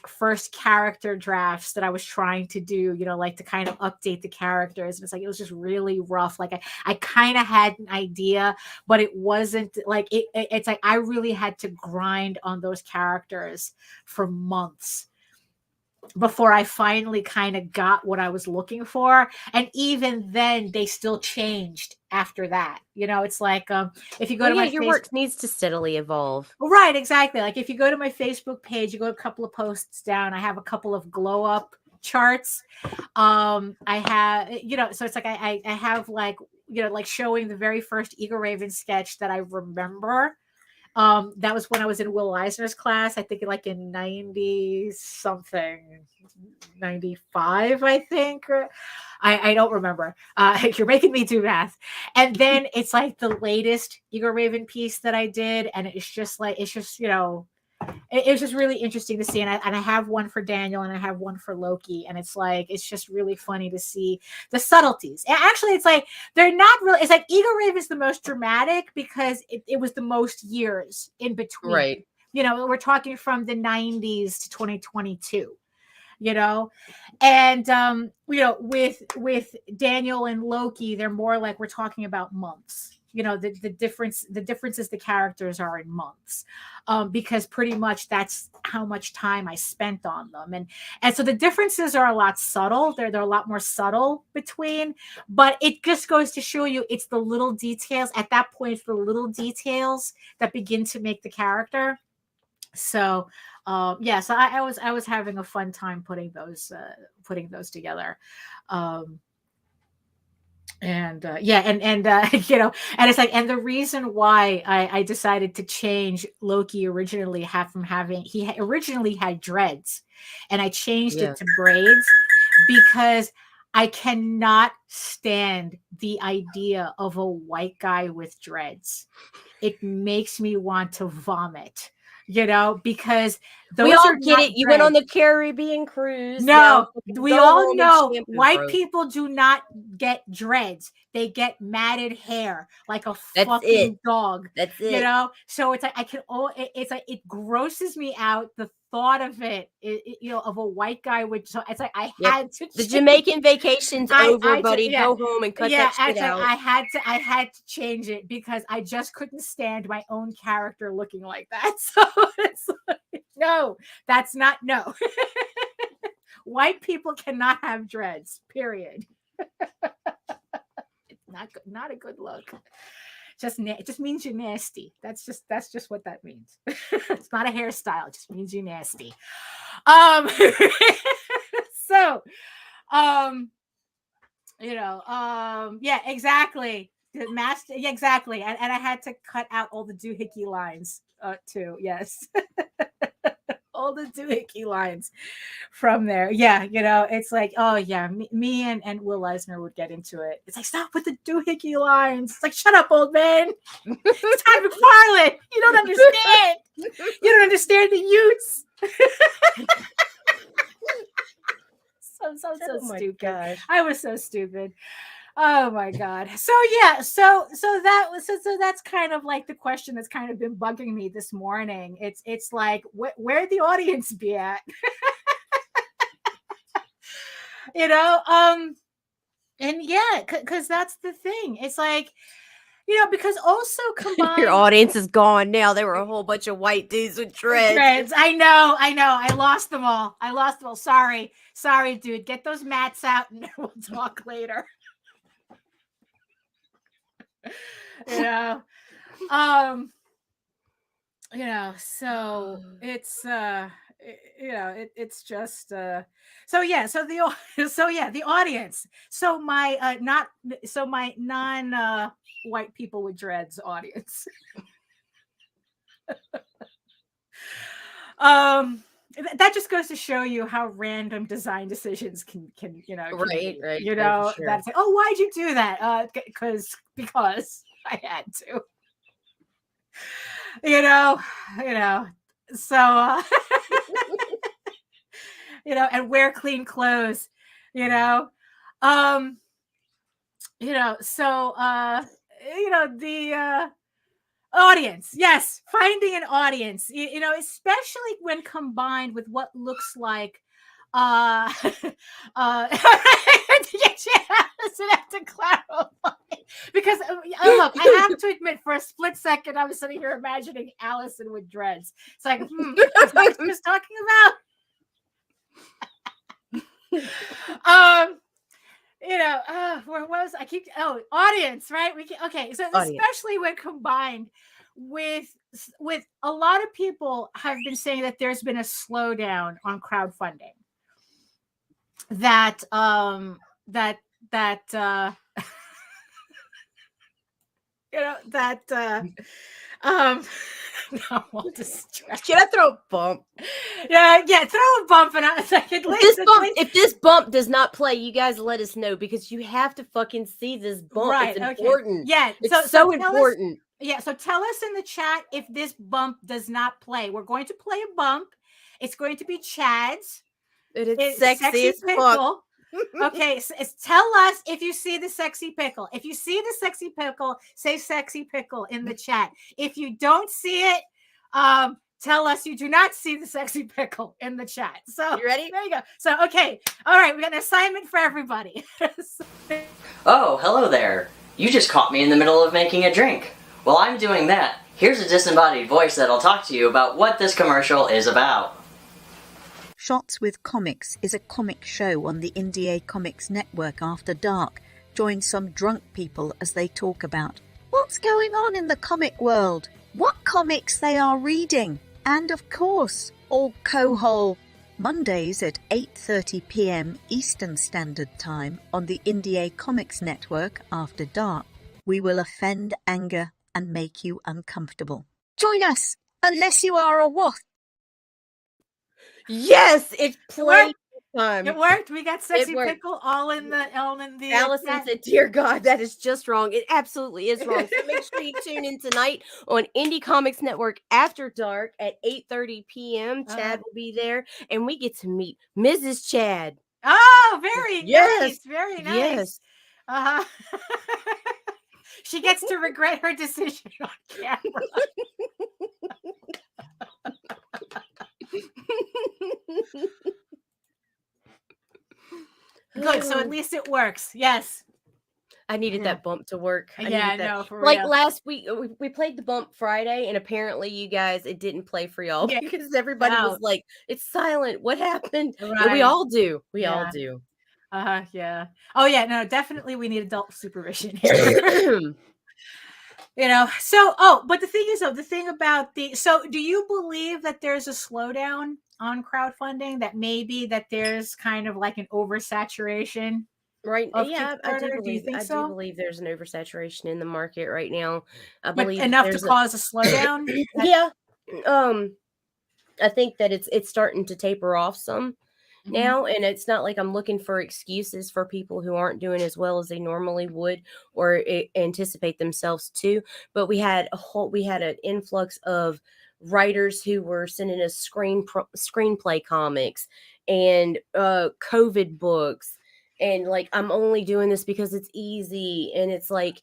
Speaker 2: first character drafts that I was trying to do, like to kind of update the characters. And it's like, it was just really rough. Like I kind of had an idea, but it wasn't like, it's like, I really had to grind on those characters for months before I finally kind of got what I was looking for. And even then they still changed after that. It's like, if you go to my
Speaker 3: your work needs to steadily evolve.
Speaker 2: Right. Exactly. Like if you go to my Facebook page, you go a couple of posts down, I have a couple of glow up charts. I have, so it's like, I have like, like showing the very first Eagle Raven sketch that I remember. That was when I was in Will Eisner's class, I think like in 90 something, 95, I think. I don't remember. You're making me do math. And then it's like the latest Eagle Raven piece that I did. And it's just like, it was just really interesting to see. And I have one for Daniel and I have one for Loki. And it's like, it's just really funny to see the subtleties. And actually, it's like, they're not really, it's like Eagle Raven is the most dramatic because it was the most years in between.
Speaker 3: Right.
Speaker 2: We're talking from the 90s to 2022. And with Daniel and Loki, they're more like, we're talking about months. The differences the characters are in months, because pretty much that's how much time I spent on them. And so the differences are a lot subtle. They're a lot more subtle between, but it just goes to show you, it's the little details at that point, it's the little details that begin to make the character. So so I was having a fun time putting those together. And it's like, and the reason why I decided to change Loki originally he originally had dreads, and I changed it to braids because I cannot stand the idea of a white guy with dreads. It makes me want to vomit. Because those
Speaker 3: we all get it. You went on the Caribbean cruise.
Speaker 2: No, we all know white people do not get dreads. They get matted hair like a fucking dog.
Speaker 3: That's it.
Speaker 2: So it's like, it's like, it grosses me out, the thought of it, of a white guy with, so it's like, I had to.
Speaker 3: The Jamaican vacation's over, buddy. Go home and cut that shit out.
Speaker 2: I had to change it because I just couldn't stand my own character looking like that. So it's like, no, that's not, no. White people cannot have dreads, period. It's not a good look. It just means you're nasty. That's just what that means. It's not a hairstyle. It just means you're nasty. So, yeah, exactly. The master, yeah, exactly. And I had to cut out all the doohickey lines too. Yes. All the doohickey lines from there. Yeah, it's like, oh yeah, me and Will Eisner would get into it. It's like, stop with the doohickey lines. It's like, shut up, old man. It's Todd McFarlane. You don't understand. You don't understand the utes. so stupid.
Speaker 3: Gosh.
Speaker 2: I was so stupid. Oh my god. So yeah, so that's kind of like the question that's kind of been bugging me this morning. It's like, where'd the audience be at? And yeah, because that's the thing. It's like, because also combined,
Speaker 3: your audience is gone now. There were a whole bunch of white dudes with dreads.
Speaker 2: I know. I lost them all. Sorry, dude. Get those mats out, and we'll talk later. So it's it's just the audience. So my non white people with dreads audience. That just goes to show you how random design decisions can
Speaker 3: right.
Speaker 2: Sure. That's like, oh, why'd you do that? Because I had to. So and wear clean clothes. So the audience, yes, finding an audience, especially when combined with what looks like to have to clarify, because look, I have to admit, for a split second I was sitting here imagining Alison with dreads. It's like, that's what I was talking about. Where was I? Audience, right? Okay, so audience. Especially when combined with a lot of people have been saying that there's been a slowdown on crowdfunding. That no, we'll distract.
Speaker 3: Should I throw a bump?
Speaker 2: Yeah, throw a bump, and I was like,
Speaker 3: if this bump does not play, you guys let us know, because you have to fucking see this bump. Right, it's important.
Speaker 2: Yeah,
Speaker 3: it's so important.
Speaker 2: So tell us in the chat if this bump does not play. We're going to play a bump. It's going to be Chad's.
Speaker 3: It's sexy as fuck.
Speaker 2: Okay, so tell us if you see the sexy pickle. If you see the sexy pickle, say sexy pickle in the chat. If you don't see it, tell us you do not see the sexy pickle in the chat. So
Speaker 3: you ready?
Speaker 2: There you go. So okay, all right, we got an assignment for everybody.
Speaker 4: Oh, hello there. You just caught me in the middle of making a drink. While I'm doing that, here's a disembodied voice that'll talk to you about what this commercial is about.
Speaker 5: Shots with Comics is a comic show on the Indy Comics network after dark. Join some drunk people as they talk about what's going on in the comic world, what comics they are reading, and of course, all cohole. Mondays at 8:30 p.m. Eastern Standard Time on the Indy Comics network after dark. We will offend, anger, and make you uncomfortable. Join us, unless you are a what?
Speaker 3: Yes, it played.
Speaker 2: It worked. We got sexy pickle all in the.
Speaker 3: Alison said, "Dear God, that is just wrong. It absolutely is wrong." So make sure you tune in tonight on Indie Comics Network after dark at 8:30 p.m. Chad will be there, and we get to meet Mrs. Chad.
Speaker 2: Oh, very nice. Very nice.
Speaker 3: Yes.
Speaker 2: She gets to regret her decision on camera. Good, so at least it works. Yes.
Speaker 3: I needed that bump to work. I
Speaker 2: Yeah,
Speaker 3: needed that.
Speaker 2: no, for
Speaker 3: Like
Speaker 2: real.
Speaker 3: last week, we played the bump Friday, and apparently, you guys, it didn't play for y'all
Speaker 2: Yeah.
Speaker 3: because everybody was like, "It's silent. What happened?"
Speaker 2: Right.
Speaker 3: Yeah, we all do. We all
Speaker 2: Yeah.
Speaker 3: do.
Speaker 2: Yeah. Oh yeah, no, definitely we need adult supervision here. You know, so but the thing is though, the thing about so do you believe that there's a slowdown on crowdfunding, that maybe that there's kind of like an oversaturation
Speaker 3: Right.
Speaker 2: of
Speaker 3: Yeah, I do
Speaker 2: Kickstarter? Do you
Speaker 3: believe
Speaker 2: think
Speaker 3: I do
Speaker 2: so?
Speaker 3: believe there's an oversaturation in the market right now. I
Speaker 2: But
Speaker 3: believe
Speaker 2: enough to
Speaker 3: there's
Speaker 2: cause a slowdown?
Speaker 3: yeah. I think that it's starting to taper off some now, and it's not like I'm looking for excuses for people who aren't doing as well as they normally would or anticipate themselves to, but we had an influx of writers who were sending us screenplay comics and COVID books, and like, I'm only doing this because it's easy, and it's like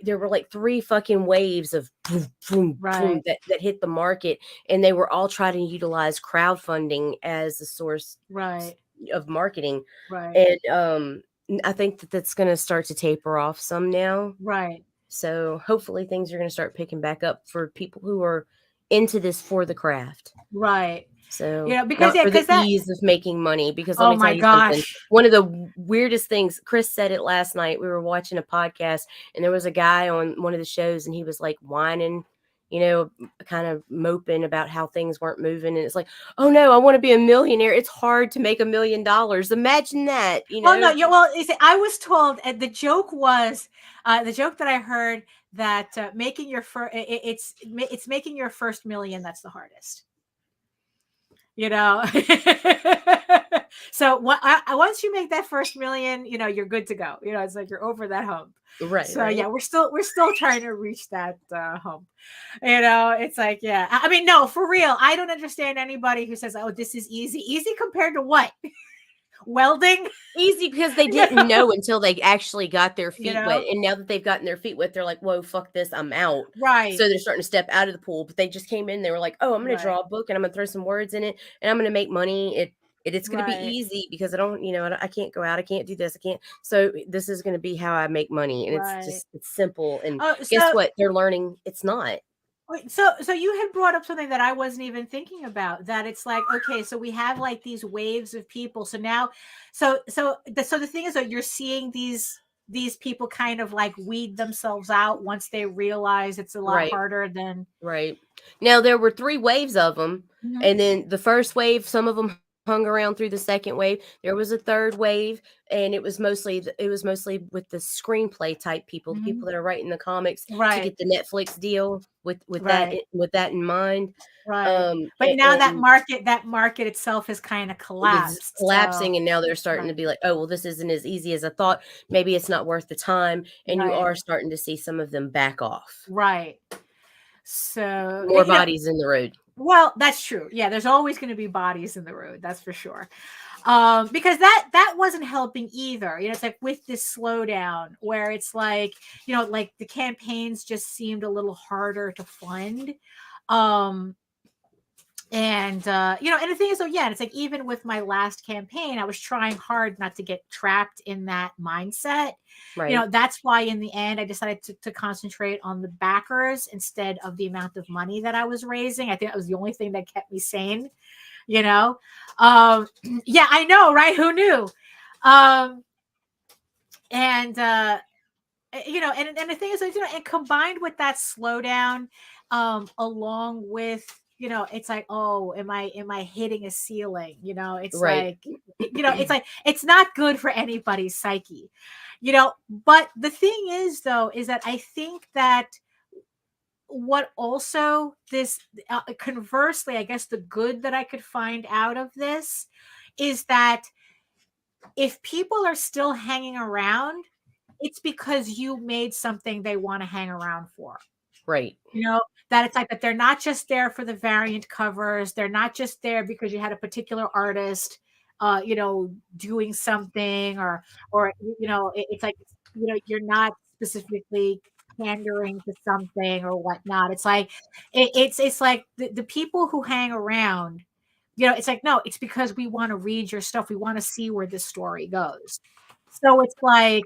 Speaker 3: there were like 3 fucking waves of boom, boom, boom, that hit the market, and they were all trying to utilize crowdfunding as a source of marketing.
Speaker 2: Right.
Speaker 3: And I think that that's going to start to taper off some now.
Speaker 2: Right.
Speaker 3: So hopefully things are going to start picking back up for people who are into this for the craft.
Speaker 2: Right.
Speaker 3: So
Speaker 2: Yeah, because
Speaker 3: not for the ease of making money. Because let me tell you something. One of the weirdest things, Chris said it last night. We were watching a podcast, and there was a guy on one of the shows, and he was like whining, you know, kind of moping about how things weren't moving. And it's like, oh no, I want to be a millionaire. It's hard to make $1 million. Imagine that, you know.
Speaker 2: Well, no, yeah, well, I was told the joke was the joke that I heard that making your first it's making your first million that's the hardest. You know, so once you make that first million, you know, you're good to go. You know, it's like you're over that hump.
Speaker 3: Right.
Speaker 2: So
Speaker 3: right.
Speaker 2: yeah, we're still trying to reach that hump. You know, it's like, yeah. I mean, no, for real. I don't understand anybody who says, "Oh, this is easy." Easy compared to what? Welding?
Speaker 3: Easy because they didn't know until they actually got their feet wet. And now that they've gotten their feet wet, they're like, whoa, fuck this, I'm out.
Speaker 2: Right.
Speaker 3: So they're starting to step out of the pool. But they just came in, they were like, oh, I'm going to draw a book and I'm going to throw some words in it and I'm going to make money. It's going to be easy because I can't go out. I can't do this. I can't. So this is going to be how I make money. And it's simple. And guess what? They're learning it's not.
Speaker 2: So you had brought up something that I wasn't even thinking about, that it's like, okay, so we have like these waves of people. So now, so the thing is that you're seeing these people kind of like weed themselves out once they realize it's a lot harder than.
Speaker 3: Right. Now there were 3 waves of them. Mm-hmm. And then the first wave, some of them hung around through the second wave. There was a third wave, and it was mostly with the screenplay type people, the people that are writing the comics to get the Netflix deal with that in mind.
Speaker 2: Right. But now that market itself is kind of collapsed.
Speaker 3: Collapsing, and now they're starting to be like, oh, well, this isn't as easy as I thought. Maybe it's not worth the time. And you are starting to see some of them back off.
Speaker 2: Right. So
Speaker 3: more bodies in the road.
Speaker 2: Well, that's true. Yeah, there's always going to be bodies in the road. That's for sure. Because that wasn't helping either. You know, it's like with this slowdown where it's like, you know, like the campaigns just seemed a little harder to fund. And you know, and the thing is, it's like even with my last campaign, I was trying hard not to get trapped in that mindset. Right. You know, that's why in the end I decided to concentrate on the backers instead of the amount of money that I was raising. I think that was the only thing that kept me sane. You know, yeah, I know, right? Who knew? And you know, and the thing is, you know, and combined with that slowdown, along with, you know, it's like, oh, am I hitting a ceiling? You know, it's like, you know, it's like, it's not good for anybody's psyche, you know. But the thing is, though, is that I think that what also this, conversely, I guess the good that I could find out of this is that if people are still hanging around, it's because you made something they want to hang around for.
Speaker 3: Right.
Speaker 2: You know, that it's like that they're not just there for the variant covers. They're not just there because you had a particular artist, you know, doing something or, you know, it's like, you know, you're not specifically pandering to something or whatnot. It's like, it's like the people who hang around, you know, it's like, no, it's because we want to read your stuff. We want to see where this story goes. So it's like,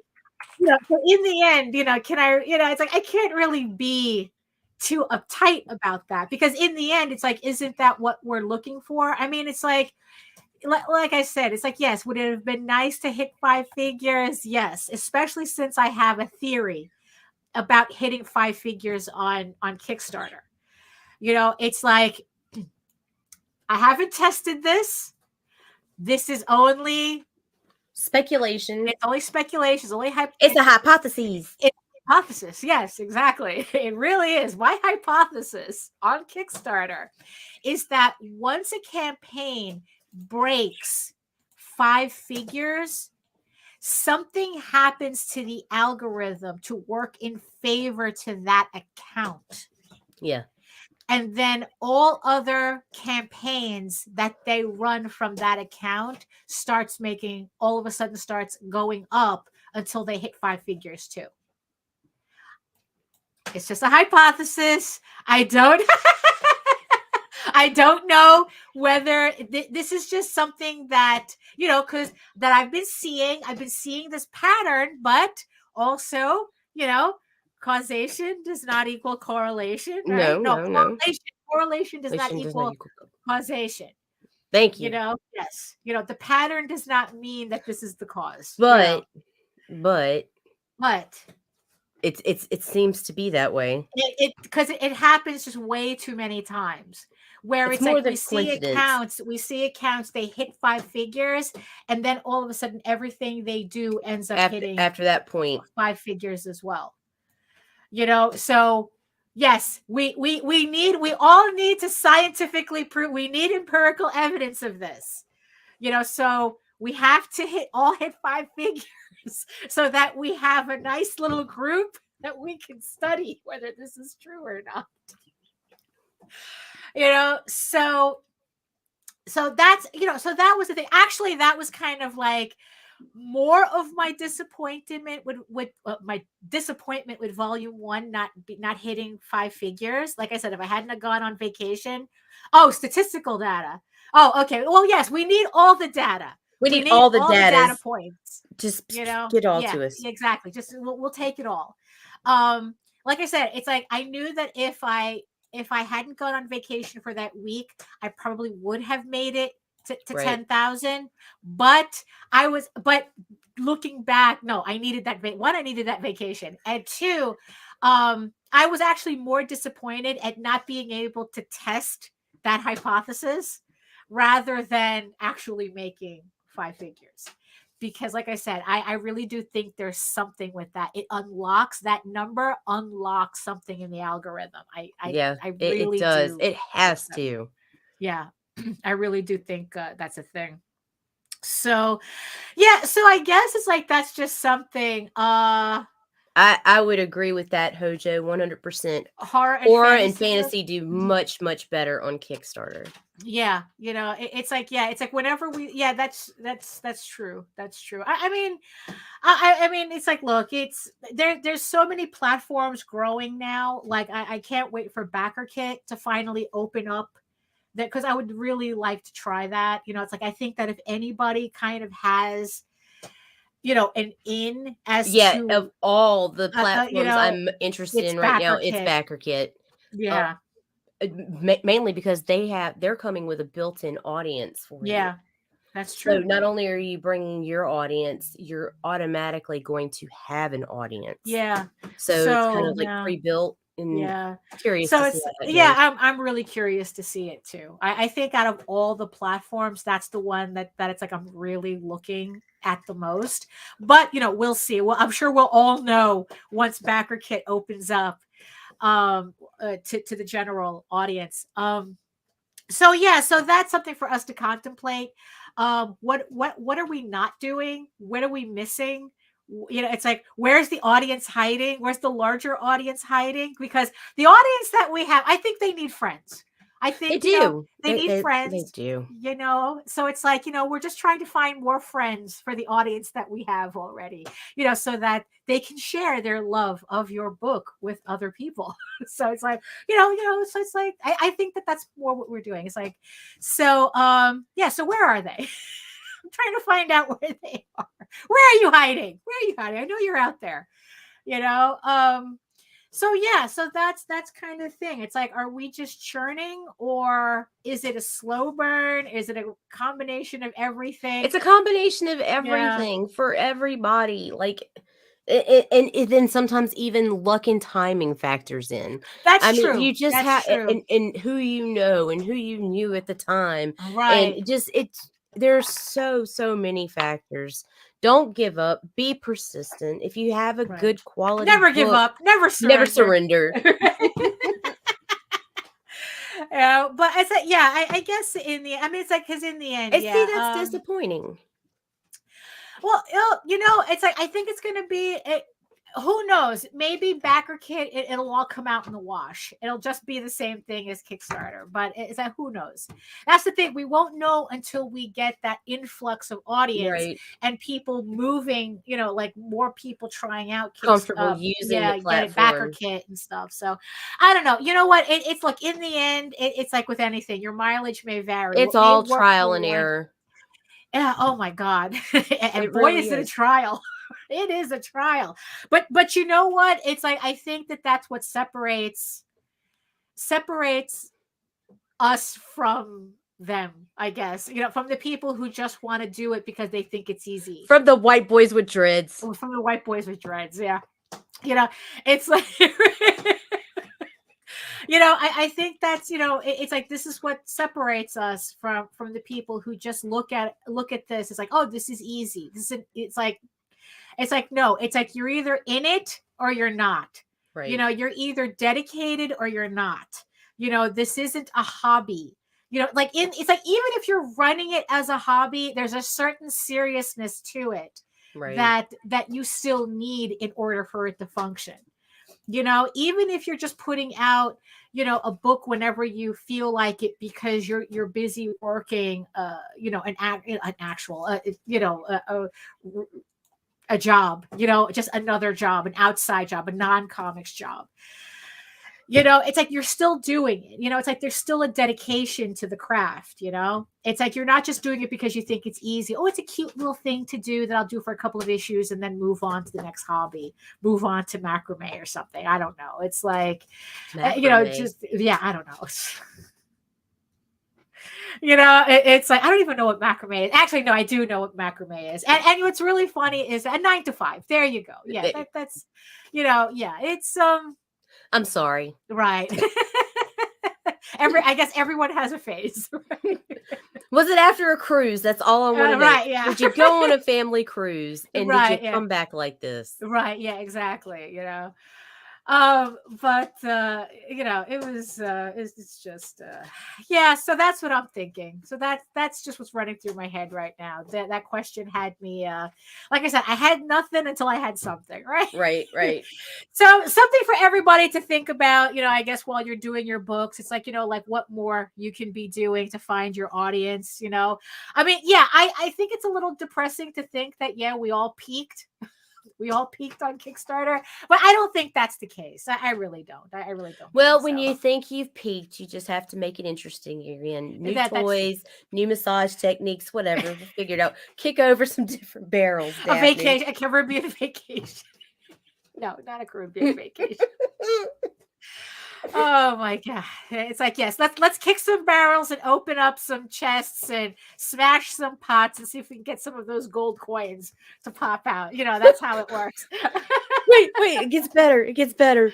Speaker 2: So in the end, can I, it's like, I can't really be too uptight about that, because in the end, it's like, isn't that what we're looking for? I mean, it's like I said, it's like, yes, would it have been nice to hit 5 figures? Yes, especially since I have a theory about hitting 5 figures on Kickstarter. It's like, I haven't tested this. This is only
Speaker 3: speculation.
Speaker 2: It's only speculation. It's only
Speaker 3: it's a hypothesis.
Speaker 2: It's a hypothesis. Yes, exactly. It really is. My hypothesis on Kickstarter is that once a campaign breaks 5 figures, something happens to the algorithm to work in favor to that account.
Speaker 3: Yeah.
Speaker 2: And then all other campaigns that they run from that account all of a sudden starts going up until they hit 5 figures too. It's just a hypothesis. I don't know whether this is just something that, because that I've been seeing this pattern, but also, causation does not equal correlation, right?
Speaker 3: No.
Speaker 2: Correlation does not equal causation.
Speaker 3: Thank you.
Speaker 2: Yes. The pattern does not mean that this is the cause.
Speaker 3: But it seems to be that way.
Speaker 2: Because it happens just way too many times. Where it's
Speaker 3: more
Speaker 2: like
Speaker 3: than
Speaker 2: we see accounts, they hit 5 figures, and then all of a sudden everything they do ends up hitting
Speaker 3: after that point
Speaker 2: 5 figures as well. So yes, we all need to scientifically prove, we need empirical evidence of this. So we have to hit 5 figures so that we have a nice little group that we can study whether this is true or not. So that's, so that was the thing. Actually, that was kind of like more of my disappointment with volume 1 not hitting 5 figures. Like I said, if I hadn't gone on vacation. Statistical data. Okay. Well, yes, we need all the data.
Speaker 3: We need all the data
Speaker 2: points.
Speaker 3: Just get all to us.
Speaker 2: Exactly. Just we'll take it all. Like I said, it's like I knew that if I hadn't gone on vacation for that week, I probably would have made it to right. 10,000. But looking back, no, I needed that. One, I needed that vacation, and 2, I was actually more disappointed at not being able to test that hypothesis rather than actually making 5 figures. Because like I said, I really do think there's something with that. It unlocks that number, unlocks something in the algorithm. I really
Speaker 3: does.
Speaker 2: do.
Speaker 3: It has to.
Speaker 2: Yeah, I really do think that's a thing. So, yeah. So I guess it's like that's just something.
Speaker 3: I would agree with that, Hojo, 100%.
Speaker 2: Horror
Speaker 3: and fantasy do much better on Kickstarter.
Speaker 2: Yeah, it's like whenever that's true. That's true. I mean, it's like, look, it's there's so many platforms growing now. Like I can't wait for BackerKit to finally open up that, because I would really like to try that. It's like I think that if anybody kind of has an in as to
Speaker 3: of all the platforms I'm interested in right now, it's BackerKit.
Speaker 2: Yeah.
Speaker 3: Mainly because they're coming with a built-in audience for you.
Speaker 2: Yeah, that's true.
Speaker 3: So not only are you bringing your audience, you're automatically going to have an audience.
Speaker 2: Yeah.
Speaker 3: So it's kind of like pre-built. And curious.
Speaker 2: So it's I'm really curious to see it too. I think out of all the platforms, that's the one that it's like I'm really looking at the most. But we'll see. Well, I'm sure we'll all know once BackerKit opens up to the general audience. So that's something for us to contemplate. What are we not doing? What are we missing? It's like, where's the audience hiding? Where's the larger audience hiding? Because the audience that we have, I think they need friends. I think
Speaker 3: they do.
Speaker 2: They need friends.
Speaker 3: They do.
Speaker 2: So it's like, we're just trying to find more friends for the audience that we have already, so that they can share their love of your book with other people. So it's like, so it's like, I think that's more what we're doing. It's like, so where are they? I'm trying to find out where they are. Where are you hiding? I know you're out there. So yeah, so that's kind of thing. It's like, are we just churning, or is it a slow burn? Is it a combination of everything?
Speaker 3: It's a combination of everything for everybody. Like, and then sometimes even luck and timing factors in.
Speaker 2: That's true.
Speaker 3: You just have and who you know and who you knew at the time,
Speaker 2: right?
Speaker 3: And there's so many factors. Don't give up. Be persistent. If you have a good quality,
Speaker 2: never give up. Never
Speaker 3: surrender.
Speaker 2: But it's like, I guess it's like, because in the end,
Speaker 3: see, that's disappointing.
Speaker 2: Well, it's like, I think it's going to be, who knows? Maybe backer kit, it'll all come out in the wash. It'll just be the same thing as Kickstarter, but it's like, who knows? That's the thing. We won't know until we get that influx of audience and people moving, like more people trying out
Speaker 3: comfortable using the platform.
Speaker 2: Get it backer kit and stuff. So I don't know. You know what? It's like, in the end, it's like with anything, your mileage may vary.
Speaker 3: It's all trial and error.
Speaker 2: Yeah. Oh my God. And boy,
Speaker 3: really
Speaker 2: is it a trial. It is a trial. But you know what? It's like, I think that's what separates us from them, I guess. From the people who just want to do it because they think it's easy.
Speaker 3: From the white boys with dreads.
Speaker 2: From the white boys with dreads, yeah. It's like I think that's, it's like, this is what separates us from the people who just look at this. It's like, oh, this is easy. It's like, no, it's like, you're either in it or you're not. Right. You're either dedicated or you're not. This isn't a hobby. It's like, even if you're running it as a hobby, there's a certain seriousness to it that you still need in order for it to function. Even if you're just putting out, a book whenever you feel like it because you're busy working, a job, just another job, an outside job, a non-comics job. It's like, you're still doing it. It's like, there's still a dedication to the craft. It's like, you're not just doing it because you think it's easy. Oh, it's a cute little thing to do that I'll do for a couple of issues and then move on to the next hobby, move on to macrame or something. I don't know. It's like, I don't know. It's like, I don't even know what macrame is. Actually, no, I do know what macrame is. And what's really funny is a 9 to 5. There you go. Yeah, that's, it's
Speaker 3: I'm sorry.
Speaker 2: Right. I guess everyone has a phase. Right?
Speaker 3: Was it after a cruise? That's all I want to know.
Speaker 2: Right, yeah.
Speaker 3: Did you go on a family cruise and did you come back like this?
Speaker 2: Right, yeah, exactly. But it was it's just so that's what I'm thinking. So that's just what's running through my head right now. That question had me like I said, I had nothing until I had something. Right. So something for everybody to think about, I guess, while you're doing your books. It's like, like what more you can be doing to find your audience. I think it's a little depressing to think that we all peaked. We all peaked on Kickstarter, but I don't think that's the case. I really don't. I really don't.
Speaker 3: Well, when you think you've peaked, you just have to make it interesting again. New toys, new massage techniques, whatever. We'll figure it out. Kick over some different barrels.
Speaker 2: Daphne. A vacation, a Caribbean vacation. No, not a Caribbean vacation. Oh my God. It's like, yes, let's kick some barrels and open up some chests and smash some pots and see if we can get some of those gold coins to pop out. That's how it works.
Speaker 3: wait, it gets better.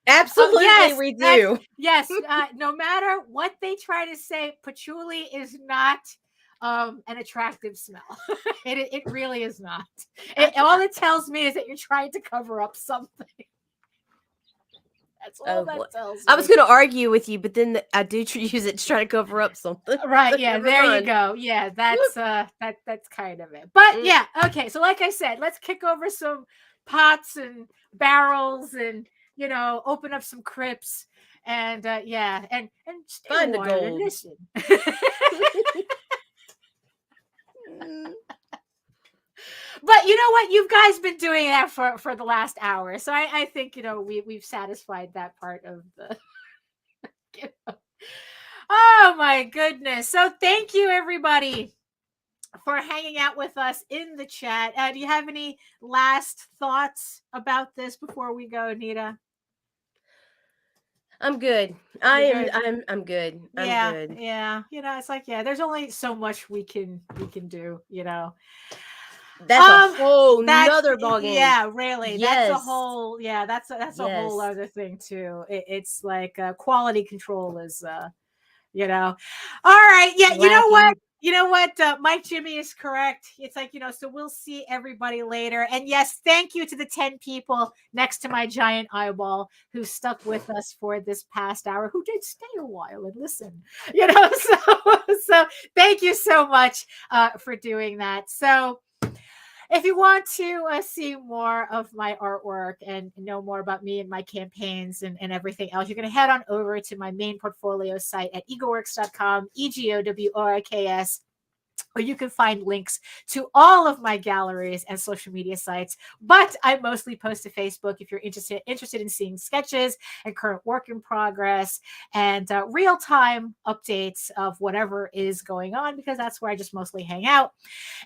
Speaker 3: Absolutely,
Speaker 2: yes,
Speaker 3: we do.
Speaker 2: Yes, no matter what they try to say, patchouli is not an attractive smell. It really is not. All it tells me is that you're trying to cover up something. That's all that tells me.
Speaker 3: I was going to argue with you, but then I do use it to try to cover up something.
Speaker 2: Right? Yeah. There you go. Yeah, that's that's kind of it. But yeah, okay. So like I said, let's kick over some pots and barrels, and open up some crypts, and and
Speaker 3: find the gold.
Speaker 2: And listen. But you know what? You guys been doing that for the last hour. So I think, we've satisfied that part of the... Oh my goodness. So thank you everybody for hanging out with us in the chat. Do you have any last thoughts about this before we go, Nita?
Speaker 3: I'm good. I'm good.
Speaker 2: Yeah,
Speaker 3: I'm good.
Speaker 2: yeah. It's like, there's only so much we can do,
Speaker 3: That's a whole nother ballgame.
Speaker 2: Yeah, really.
Speaker 3: Yes.
Speaker 2: That's a whole, that's a whole other thing too. It's like quality control is, all right. Yeah,
Speaker 3: lacking.
Speaker 2: You know what? Mike Jimmy is correct. It's like, so we'll see everybody later. And yes, thank you to the 10 people next to my giant eyeball who stuck with us for this past hour, who did stay a while and listen, so thank you so much for doing that. So if you want to see more of my artwork and know more about me and my campaigns and everything else, you're going to head on over to my main portfolio site at egoworks.com, EGOWORKS. Or you can find links to all of my galleries and social media sites. But I mostly post to Facebook if you're interested in seeing sketches and current work in progress and real-time updates of whatever is going on, because that's where I just mostly hang out.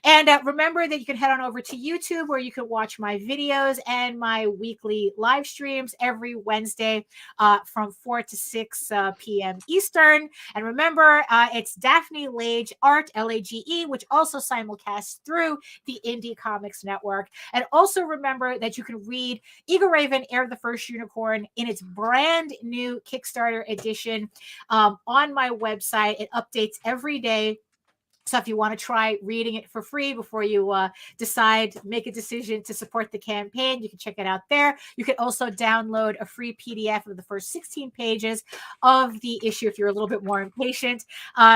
Speaker 2: And remember that you can head on over to YouTube where you can watch my videos and my weekly live streams every Wednesday from 4 to 6 p.m. Eastern. And remember, it's Daphne Lage Art, Lage, which also simulcasts through the Indie Comics Network. And also remember that you can read Eagle Raven, Heir of the First Unicorn in its brand new Kickstarter edition on my website. It updates every day. So if you want to try reading it for free before you make a decision to support the campaign, you can check it out there. You can also download a free PDF of the first 16 pages of the issue if you're a little bit more impatient.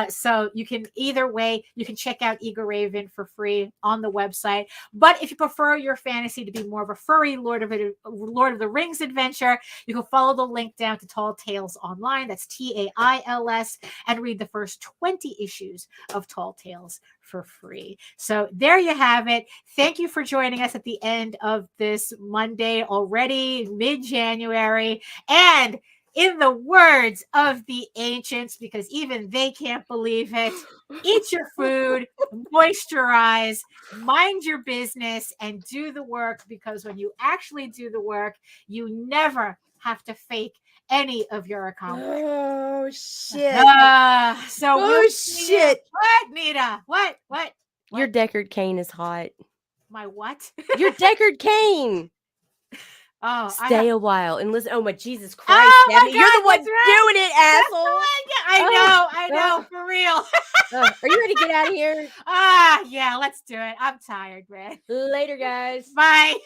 Speaker 2: So you can, either way, you can check out Eagle Raven for free on the website. But if you prefer your fantasy to be more of a furry Lord of the Rings adventure, you can follow the link down to Tall Tales Online. That's TAILS, and read the first 20 issues of Tall Tales for free. So there you have it. Thank you for joining us at the end of this Monday, already mid-January. And in the words of the ancients, because even they can't believe it, eat your food, moisturize, mind your business, and do the work, because when you actually do the work, you never have to fake any of your accomplishments.
Speaker 3: Oh shit!
Speaker 2: Shit! What, Nita? What?
Speaker 3: Your Deckard cane is hot.
Speaker 2: My what?
Speaker 3: Your Deckard cane.
Speaker 2: Oh,
Speaker 3: stay a while and listen. Oh my Jesus Christ, Daphne,
Speaker 2: God,
Speaker 3: you're the one doing it, asshole.
Speaker 2: I know, for real.
Speaker 3: Are you ready to get out of here?
Speaker 2: Yeah, let's do it. I'm tired, man.
Speaker 3: Later, guys.
Speaker 2: Bye.